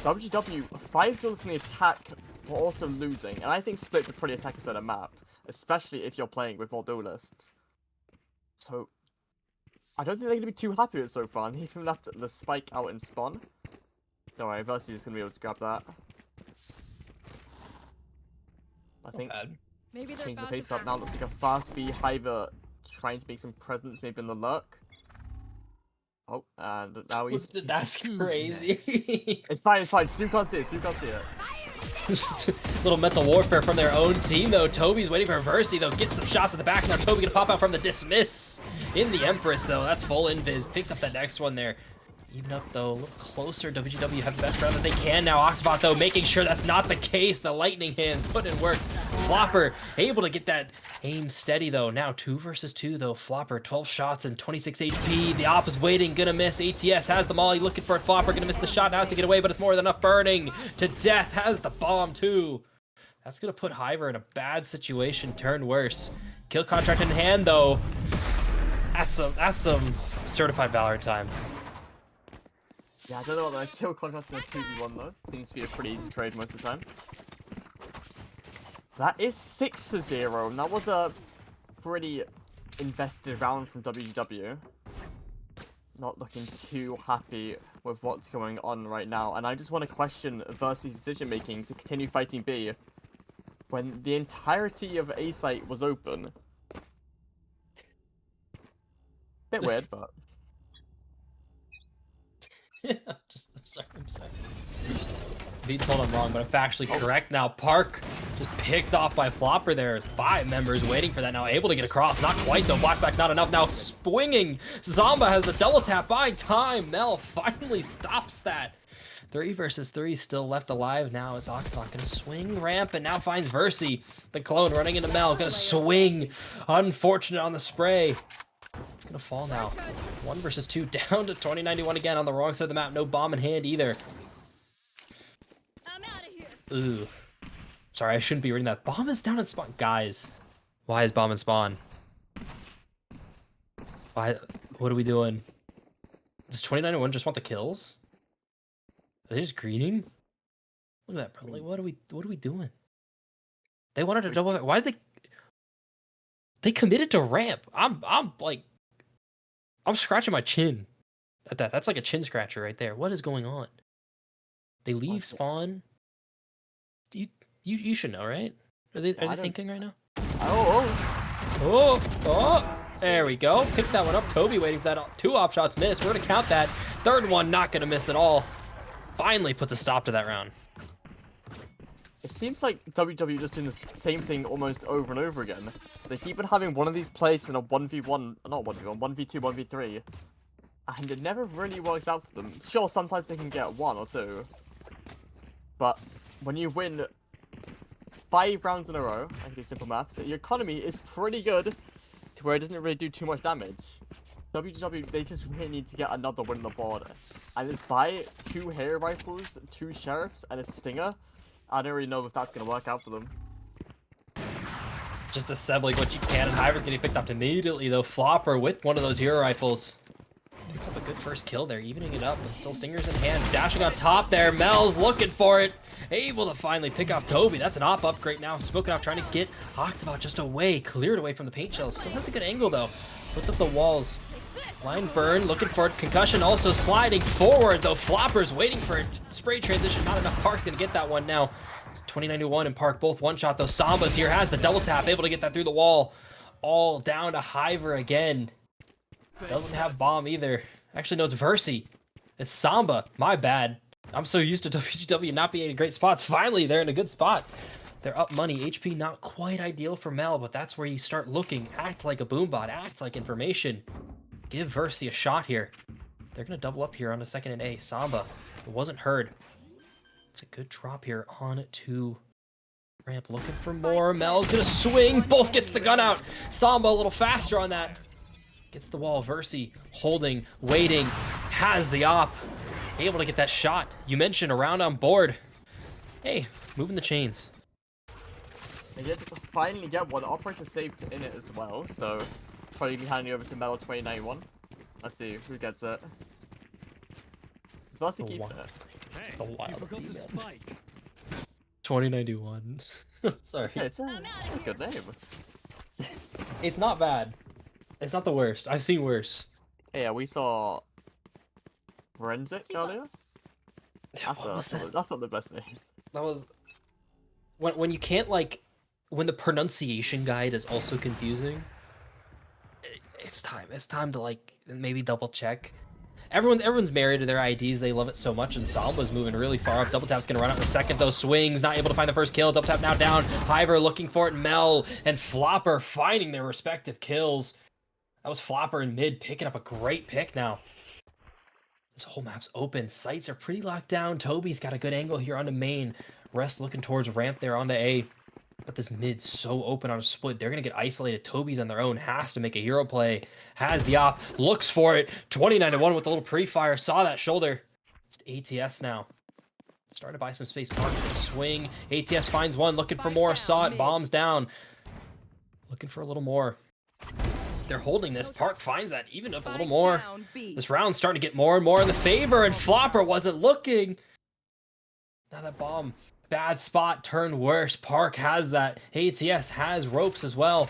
WW, 5 kills in the attack, but also losing. And I think Split's a pretty attacker-centered map, especially if you're playing with more duelists. So, I don't think they're going to be too happy with it so far. And he even left the spike out in spawn. Don't worry, Versi is going to be able to grab that. I think Maybe changing the pace up now. Looks like a fast B. Hiver trying to make some presence maybe in the lurk. Oh, and now he's... That's crazy. It's fine, it's fine. Stu can't see it. Stu can't see it. Little mental warfare from their own team, though. Toby's waiting for Versi, though. Gets some shots at the back. Now Toby gonna pop out from the dismiss in the Empress, though. That's full invis. Picks up that next one there. Even up, though, a little closer. WGW have the best round that they can now. Octobot, though, making sure that's not the case. The lightning hands put in work. Flopper able to get that aim steady, though. Now 2 versus 2, though. Flopper, 12 shots and 26 HP. The op is waiting, gonna miss. ATS has the molly, looking for it. Flopper gonna miss the shot. Now has to get away, but it's more than enough. Burning to death. Has the bomb, too. That's gonna put Hiver in a bad situation. Turn worse. Kill contract in hand, though. That's some certified Valorant time. Yeah, I don't know what the kill contrast in a 2v1 though. Seems to be a pretty easy trade most of the time. That is 6 for 0. And that was a pretty invested round from WGW. Not looking too happy with what's going on right now. And I just want to question Versi's decision making to continue fighting B when the entirety of A site was open. Bit weird, but... Yeah, I'm sorry. Being told I'm wrong, but I'm factually correct now. Park just picked off by Flopper there. 5 members waiting for that now. Able to get across. Not quite, though. Flashback not enough. Now swinging. Zomba has the double tap, buying time. Mel finally stops that. 3 versus 3 still left alive. Now it's Octobot gonna swing ramp and now finds Versi. The clone running into Mel. Gonna swing. Unfortunate on the spray. It's gonna fall now. 1 versus 2 down to 2091 again on the wrong side of the map. No bomb in hand either. I'm out of here. Ooh. Sorry, I shouldn't be reading that. Bomb is down in spawn. Guys, why is bomb in spawn? Why? What are we doing? Does 2091 just want the kills? Are they just greening? Look at that, bro. Like, what are we doing? They wanted to double. Why did they committed to ramp? I'm scratching my chin at that. That's like a chin scratcher right there. What is going on? They leave spawn. You should know, right? Are they thinking right now? Oh. There we go. Pick that one up. Toby waiting for that. 2 op shots missed. We're going to count that. 3rd one not going to miss at all. Finally puts a stop to that round. It seems like WWE just doing the same thing almost over and over again. They keep on having one of these plays in a 1v1, not 1v1, 1v2, 1v3. And it never really works out for them. Sure, sometimes they can get 1 or 2. But when you win 5 rounds in a row, I can do simple maths, your economy is pretty good to where it doesn't really do too much damage. WWE, they just really need to get another win on the board. And it's by 2 hair rifles, 2 sheriffs, and a stinger. I don't really know if that's going to work out for them. It's just assembling what you can, and Hyver's getting picked up immediately, though. Flopper with one of those hero rifles. Picks up a good first kill there, evening it up, but still stingers in hand. Dashing on top there, Mel's looking for it. Able to finally pick off Toby. That's an op upgrade now. Spoken off trying to get Octobot just away, cleared away from the paint shells. Still has a good angle, though. Puts up the walls. Line burn, looking for it. Concussion also sliding forward, though. Flopper's waiting for a spray transition. Not enough. Park's going to get that one now. It's 2091 and Park both one shot, though. Samba's here, has the double tap, able to get that through the wall. All down to Hyver again. Doesn't have bomb either. Actually, no, it's Versi. It's Samba. My bad. I'm so used to WGW not being in great spots. Finally, they're in a good spot. They're up money. HP not quite ideal for Mel, but that's where you start looking. Act like a boombot. Act like information. Give Versi a shot here. They're going to double up here on a 2nd and A. Samba. It wasn't heard. It's a good drop here on to ramp. Looking for more. Mel's going to swing. Both gets the gun out. Samba a little faster on that. Gets the wall. Versi holding, waiting. Has the op. Able to get that shot. You mentioned around on board. Hey, moving the chains. They get to finally get one operator saved in it as well, so probably be handing over to Metal 2091. Let's see who gets it. Plus, keep it. The wild 2091. Sorry. It's a good name. It's not bad. It's not the worst. I've seen worse. Yeah, we saw Forensic earlier. That's not the best name. That was when you can't, like, when the pronunciation guide is also confusing. It's time to, like, maybe double check. Everyone's married to their IDs. They love it so much, and Samba's moving really far up. Double tap's gonna run out in a second, though. Swings, not able to find the first kill. Double tap now down. Hyver looking for it. Mel and Flopper finding their respective kills. That was Flopper in mid, picking up a great pick now. This whole map's open. Sights are pretty locked down. Toby's got a good angle here onto main. Rest looking towards ramp there onto A. But this mid's so open on a split. They're going to get isolated. Toby's on their own. Has to make a hero play. Has the op. Looks for it. 29-1 with a little pre-fire. Saw that shoulder. It's ATS now. Starting to buy some space. Park for the swing. ATS finds one. Looking for more. Saw it. Bombs down. Looking for a little more. They're holding this. Park finds that. Even up a little more. This round's starting to get more and more in the favor. And Flopper wasn't looking. Now that bomb. Bad spot turned worse. Park has that. ATS has ropes as well.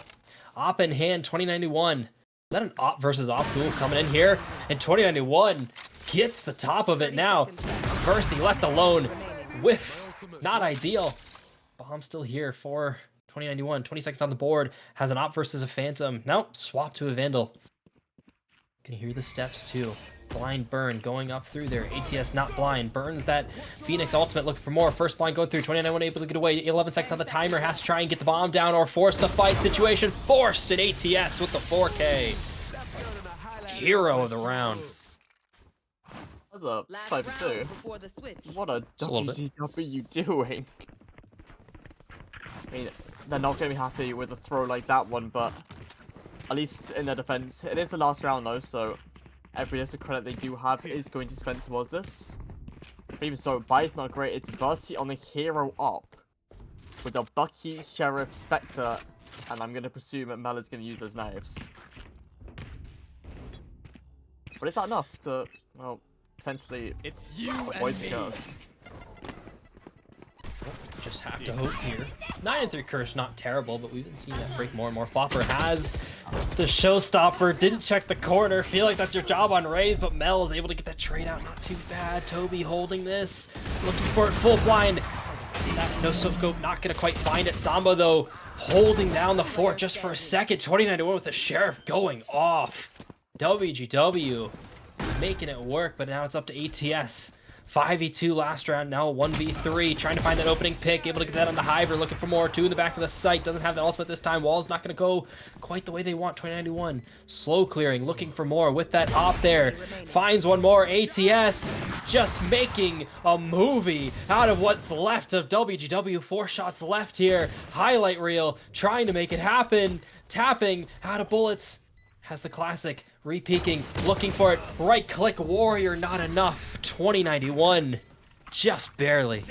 Op in hand, 2091. Is that an op versus op duel coming in here? And 2091 gets the top of it now. Versi left alone. Whiff. Not ideal. Bomb still here for 2091. 20 seconds on the board. Has an op versus a phantom. Nope. Swap to a vandal. Can hear the steps too. Blind burn going up through there. ATS not blind. Burns that Phoenix ultimate. Looking for more. First blind going through. 29-1 able to get away. 11 seconds on the timer. Has to try and get the bomb down or force the fight situation. Forced at ATS with the 4K. Hero of the round. That's a 5-2. What a WGW doing? I mean, they're not going to be happy with a throw like that one, but at least in their defense, it is the last round though, so every little credit they do have is going to spend towards this. But even so, Buy's not great. It's Versi on the hero up with a Bucky, Sheriff, Spectre, and I'm going to presume that Mel is going to use those knives. But is that enough to, well, potentially avoid the curse? Just have to hope here. 9-3 curse, not terrible, but we've been seeing that break more and more. Flopper has the showstopper. Didn't check the corner. Feel like that's your job on Raze, but Mel is able to get that trade out. Not too bad. Toby holding this. Looking for it full blind. that no scope, not gonna quite find it. Samba though, holding down the fort just for a second. 29-1 with the Sheriff going off. WGW making it work, but now it's up to ATS. 5v2 last round, now 1v3, trying to find that opening pick, able to get that on the Hiver, looking for more, 2 in the back of the site, doesn't have the ultimate this time, Wall's not going to go quite the way they want, 2091, slow clearing, looking for more with that op there, finds one more, ATS, just making a movie out of what's left of WGW, 4 shots left here, highlight reel, trying to make it happen, tapping, out of bullets, has the classic, re-peeking, looking for it, right-click, Warrior, not enough, 2091, just barely.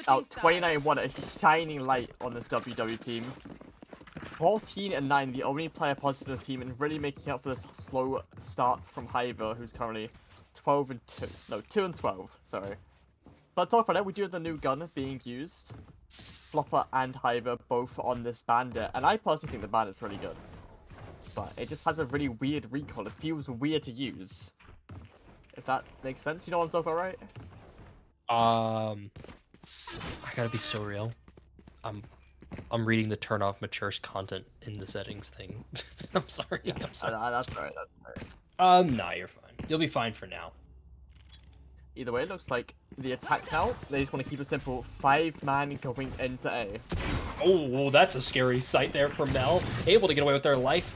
Out 29-1, a shining light on this WW team. 14-9, the only player positive in this team, and really making up for this slow start from Hiver, who's currently 12-2. No, 2-12, sorry. But talk about it, we do have the new gun being used. Flopper and Hiver both on this bandit, and I personally think the bandit's really good. But it just has a really weird recoil, it feels weird to use. If that makes sense, you know what I'm talking about, right? I gotta be so real. I'm reading the turn off mature content in the settings thing. I'm sorry, I'm sorry. That's right, that's right. Nah, you're fine. You'll be fine for now. Either way, it looks like the attack now, they just want to keep it simple. 5-man going into A. Oh, that's a scary sight there for Mel. Able to get away with their life.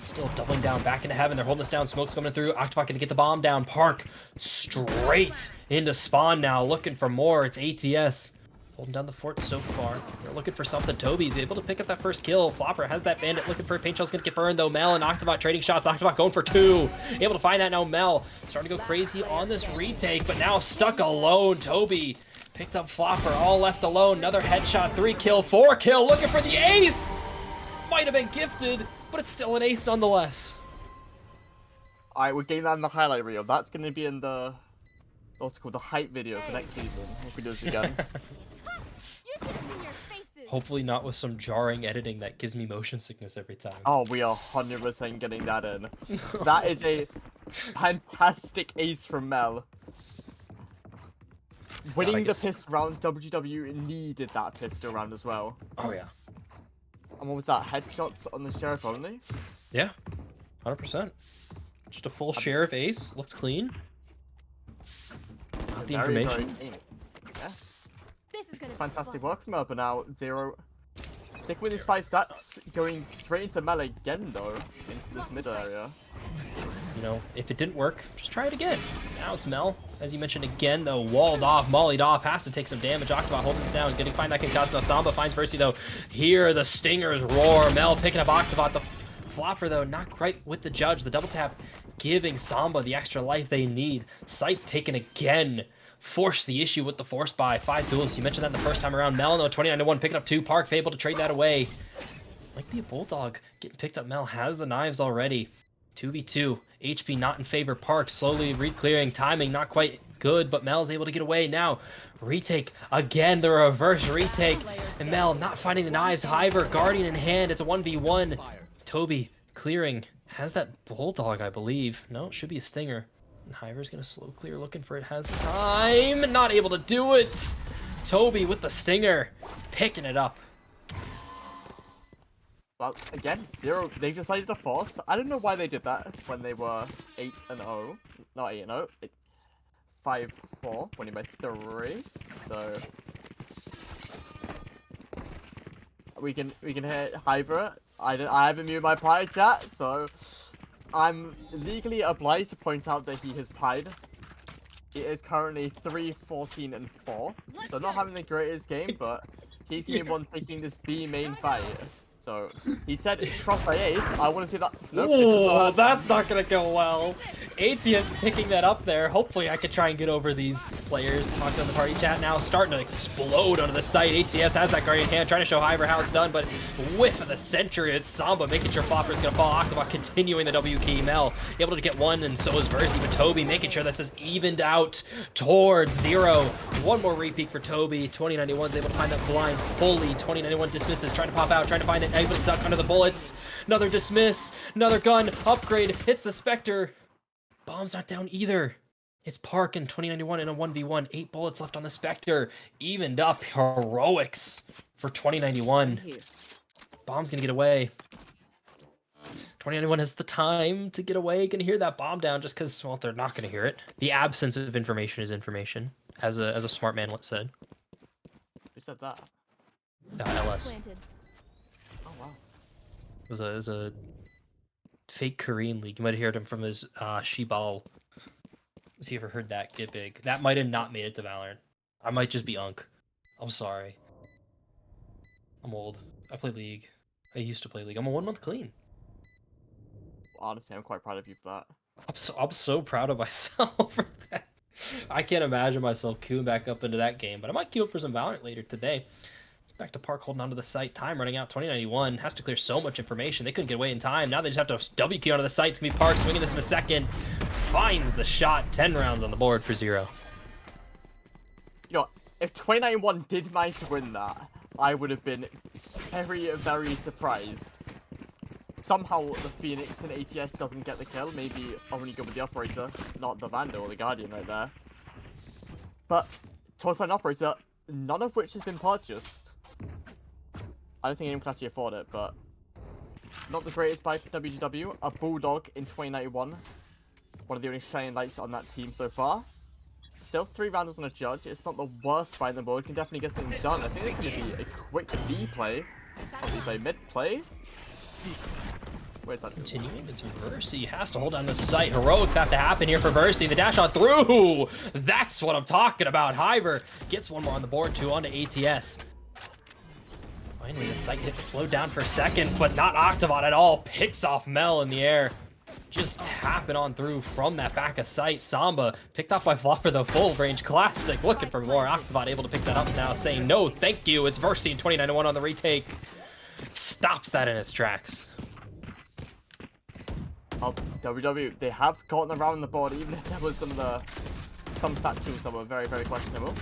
Still doubling down back into heaven. They're holding this down. Smoke's coming through. Octobot gonna get the bomb down. Park straight into spawn now. Looking for more. It's ATS. Holding down the fort so far. They're looking for something. Toby's able to pick up that first kill. Flopper has that bandit looking for a paint shell's gonna get burned though. Mel and Octobot trading shots. Octobot going for 2. Able to find that now. Mel starting to go crazy on this retake, but now stuck alone. Toby picked up Flopper, all left alone. Another headshot, 3 kill, 4 kill. Looking for the ace. Might have been gifted, but it's still an ace nonetheless. Alright, we're getting that in the highlight reel. That's gonna be in the what's called the hype video for next season if we do this again. Hopefully not with some jarring editing that gives me motion sickness every time. Oh, we are 100% getting that in. That is a fantastic ace from Mel. Winning the pistol rounds, WGW needed that pistol round as well. Oh yeah. And what was that? Headshots on the Sheriff only? Yeah, 100%. Just a full Sheriff ace. Looked clean. Got the information. Yeah. Fantastic work from Mel, but now 0. Stick with his 5 stats, going straight into Mel again though, into this mid area. You know, if it didn't work, just try it again. Now it's Mel. As you mentioned again, though, walled off, mollied off, has to take some damage. Octobot holding it down, getting find that concussed. Now Samba finds Mercy, though. Here, the Stingers roar. Mel picking up Octobot. The Flopper, though, not quite with the judge. The double tap giving Samba the extra life they need. Sight's taken again. Force the issue with the force buy. 5 duels. You mentioned that the first time around. Mel, though, 29-1, picking up 2. Park, able to trade that away. Might be a Bulldog getting picked up. Mel has the knives already. 2v2. HP not in favor. Park slowly re-clearing. Timing not quite good, but Mel's able to get away now. Retake again, the reverse retake. And Mel not finding the knives. Hiver, Guardian in hand. It's a 1v1. Toby clearing. Has that Bulldog, I believe. No, it should be a Stinger. And Hiver's going to slow clear, looking for it. Has the time. Not able to do it. Toby with the Stinger. Picking it up. Well, again, 0. They decided to force. I don't know why they did that when they were 8-0. Not 8-0. 5-4, winning by 3. So we can hit Hiver. I haven't muted my pride chat, so I'm legally obliged to point out that he has pied. It is currently 3-14-4. So not having the greatest game, but he's the one taking this B main fight. So he said, trust my ace. I want to see that. Nope, Ooh, that's not going to go well. ATS picking that up there. Hopefully I could try and get over these players. Talk on the party chat now. Starting to explode onto the site. ATS has that Guardian hand. Trying to show Hiver how it's done, but whiff of the century. It's Samba making sure Flopper's going to fall. Octobot continuing the W key. Mel able to get 1, and so is Versi. But Toby making sure this is evened out towards 0. One more repeat for Toby. 2091 is able to find that blind fully. 2091 dismisses. Trying to pop out. Trying to find it. Able to duck under the bullets. Another dismiss. Another gun. Upgrade. Hits the Spectre. Bomb's not down either. It's Park in 2091 in a 1v1. 8 bullets left on the Spectre. Evened up heroics for 2091. Bomb's gonna get away. 2091 has the time to get away. Gonna hear that bomb down just because, well, they're not gonna hear it. The absence of information is information, as a smart man once said. Who said that? LS. Oh wow. It was a fake Korean league. You might have heard him from his Shibal. If you ever heard that, get big. That might have not made it to Valorant. I might just be Unk. I'm sorry. I'm old. I play League. I used to play League. I'm a 1 month clean. Honestly, I'm quite proud of you for that. I'm so proud of myself for that. I can't imagine myself queuing back up into that game, but I might queue up for some Valorant later today. It's back to Park holding onto the site. Time running out. 2091 has to clear so much information. They couldn't get away in time. Now they just have to W key onto the site. It's gonna be Park swinging this in a second. Finds the shot. 10 rounds on the board for 0. You know, if 2091 did manage to win that, I would have been very, very surprised. Somehow the Phoenix and ATS doesn't get the kill. Maybe only go with the Operator, not the Vandal or the Guardian right there. But talk about an Operator, none of which has been purchased. I don't think anyone can actually afford it, but not the greatest buy for WGW. A Bulldog in 2091. One of the only shining lights on that team so far. Still 3 rounds on a judge. It's not the worst fight in the world. Can definitely get things done. I think it's going to be a quick B play. Or B play, mid play. Where's that? Continuing, it's Versi. Has to hold down the site. Heroics have to happen here for Versi. The dash on through. That's what I'm talking about. Hiver gets one more on the board, 2 onto ATS. Finally, the site gets slowed down for a second, but not Octavot at all. Picks off Mel in the air. Just tapping on through from that back of sight. Samba picked off by Flopper, the full range classic. Looking for more. Octavot able to pick that up now, saying no, thank you. It's Versi in 2091 on the retake. Stops that in its tracks. Oh, WW, they have gotten around the board, even if there was some statues that were very, very questionable.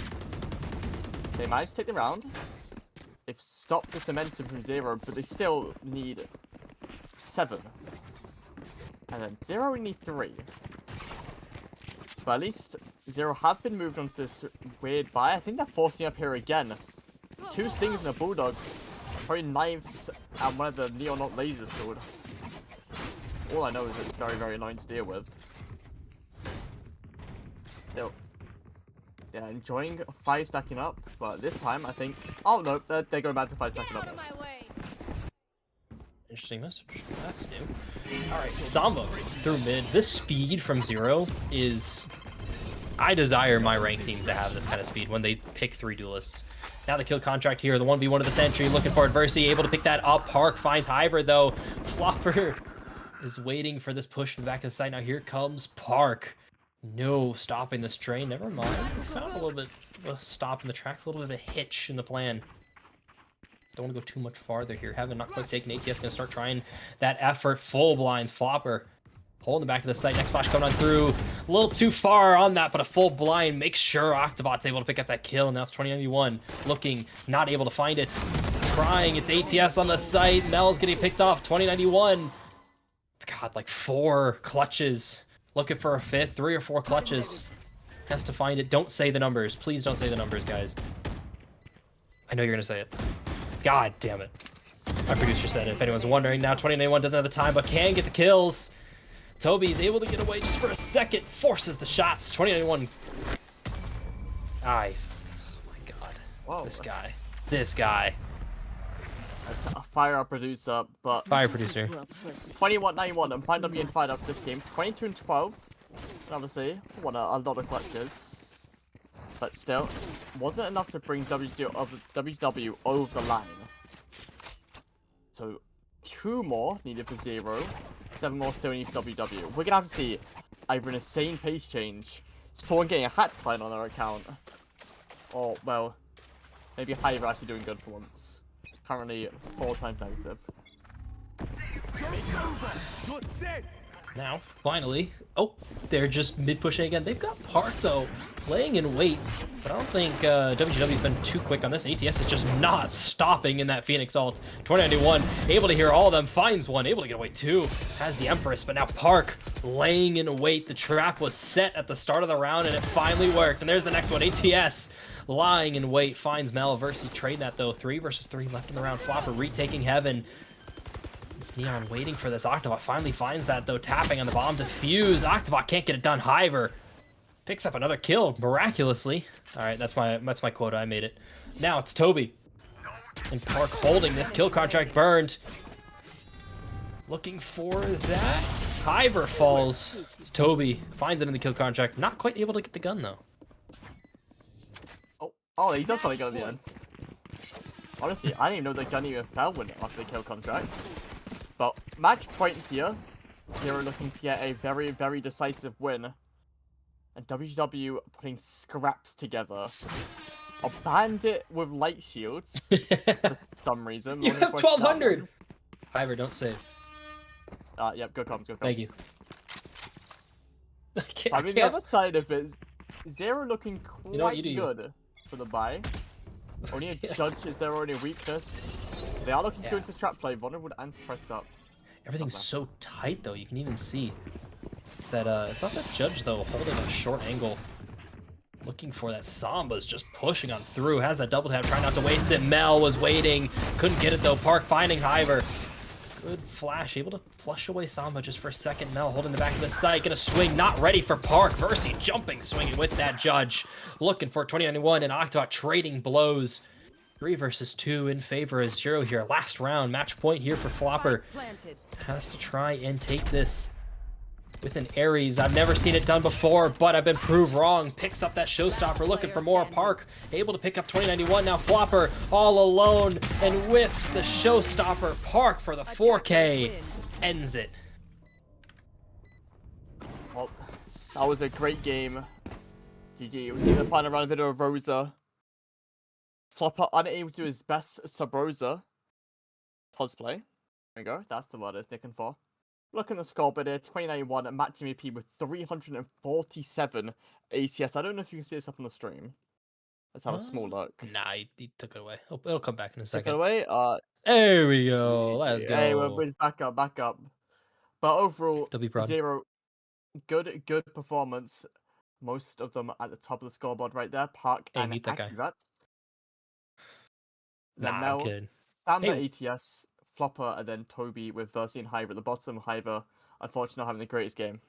They managed to take the round. They've stopped the momentum from 0, but they still need 7. And then 0 we need 3. But at least 0 have been moved onto this weird buy. I think they're forcing up here again. 2 stings and a Bulldog. Probably knives and one of the neon lasers sword. All I know is it's very, very annoying to deal with. Still. Yeah, enjoying 5 stacking up, but this time I think... Oh no, they're going back to 5 stacking up. Interesting message. That's new. Alright, Samba through mid. This speed from 0 is... I desire my ranked teams to have this kind of speed when they pick 3 duelists. Now the kill contract here, the 1v1 of the century, looking for adversity, able to pick that up. Park finds Hiver though. Flopper is waiting for this push to the back of the site. Now here comes Park. No stopping this train. Never mind. We found a little bit of a stop in the track, a little bit of a hitch in the plan. Don't want to go too much farther here. Having not quite taken ATS, gonna start trying that effort. Full blinds. Flopper holding the back of the site. Next flash coming on through. A little too far on that, but a full blind makes sure Octavot's able to pick up that kill. Now it's 2091. Looking, not able to find it. Trying, it's ATS on the site. Mel's getting picked off. 2091. God, like 4 clutches. Looking for a 5th. 3 or 4 clutches. Has to find it. Don't say the numbers. Please don't say the numbers, guys. I know you're gonna say it. God damn it. My producer said it. If anyone's wondering, now 2091 doesn't have the time, but can get the kills. Toby's able to get away just for a second. Forces the shots. 2091. Oh my god. Whoa. This guy. A fire producer, but... Fire producer. 21-91, I'm fine to be in fired up this game. 22-12. Obviously, won a lot of clutches. But still, wasn't enough to bring WW over the line. So, 2 more needed for 0. 7 more still need for WW. We're gonna have to see either an insane pace change, someone getting a hat client on their account, or, well, maybe Hiver actually doing good for once. Currently 4 times negative. Now, finally, oh, they're just mid-pushing again. They've got Park, though. laying in wait, but I don't think WGW's been too quick on this. ATS is just not stopping in that Phoenix ult. 2091, able to hear all of them, finds one, able to get away two, has the Empress, but now Park laying in wait. The trap was set at the start of the round, and it finally worked. And there's the next one, ATS lying in wait, finds Mel. Versi trade that though, 3 versus 3 left in the round. Flopper retaking Heaven. It's Neon waiting for this. Octobot finally finds that though, tapping on the bomb to fuse. Octobot can't get it done. Hiver picks up another kill miraculously. All right, that's my quota. I made it. Now it's Toby and Park holding this kill contract burned. Looking for that. Hiver falls. It's Toby finds it in the kill contract. Not quite able to get the gun though. Oh, he does finally go at the end. Honestly, I didn't even know the gun even fell when after the kill contract. But match point here. Zero looking to get a very, very decisive win. And WGW putting scraps together. A bandit with light shields for some reason. You have 1200. Hiver, don't save. Yep, good comms, good comms. Thank you. I mean, the other side of it, Zero looking quite You know what, you do you. good for the buy. Only a judge is their only weakness. They are looking to go into trap play, vulnerable and pressed up. Everything's so tight though, you can even see. It's that it's not that judge though, holding a short angle. Looking for that. Samba's just pushing on through. Has that double tap, trying not to waste it. Mel was waiting. Couldn't get it though. Park finding Hiver. Good flash, able to flush away Samba just for a second. Mel holding the back of the site, gonna swing, not ready for Park. Versi jumping, swinging with that judge. Looking for 2091 and Octobot trading blows. 3 versus 2 in favor of Zero here. Last round, match point here for Flopper. Has to try and take this with an Ares. I've never seen it done before, but I've been proved wrong. Picks up that showstopper, looking for more. Park able to pick up 2091. Now Flopper all alone and whiffs the showstopper. Park for the 4K ends it. Well, that was a great game. GG. It was either final round video of Rosa. Flopper unable to do his best sub-Rosa cosplay. There we go. That's the word I was looking for. Look at the scoreboard here, 2091, and match MVP with 347 ACS. I don't know if you can see this up on the stream. Let's have a small look. Nah, he took it away. It'll come back in a second. Took it away? There we go. Let's go. Hey, we're back up, back up. But overall, Zero, good performance. Most of them at the top of the scoreboard right there. Park and meet that guy. Akivats. Then Nah, Mel, I'm kidding. Sam Hey. ATS, Flopper, and then Toby with Versi and Hiver at the bottom. Hiver, unfortunately, not having the greatest game.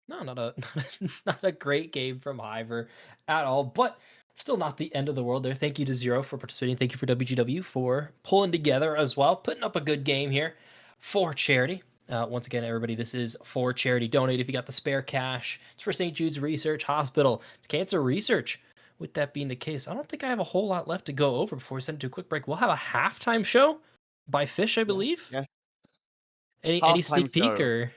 No, not a great game from Hiver at all, but still not the end of the world there. Thank you to Zero for participating. Thank you for WGW for pulling together as well, putting up a good game here for charity. Once again, everybody, this is for charity. Donate if you got the spare cash. It's for St. Jude's Research Hospital. It's cancer research. With that being the case, I don't think I have a whole lot left to go over before we send it to a quick break. We'll have a halftime show by Fish, I believe. Yes. Any sneak peek or?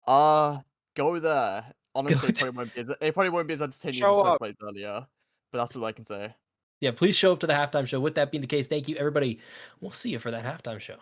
Go there. Honestly, it probably won't be as entertaining as I played earlier, but that's what I can say. Yeah, please show up to the halftime show. With that being the case, thank you, everybody. We'll see you for that halftime show.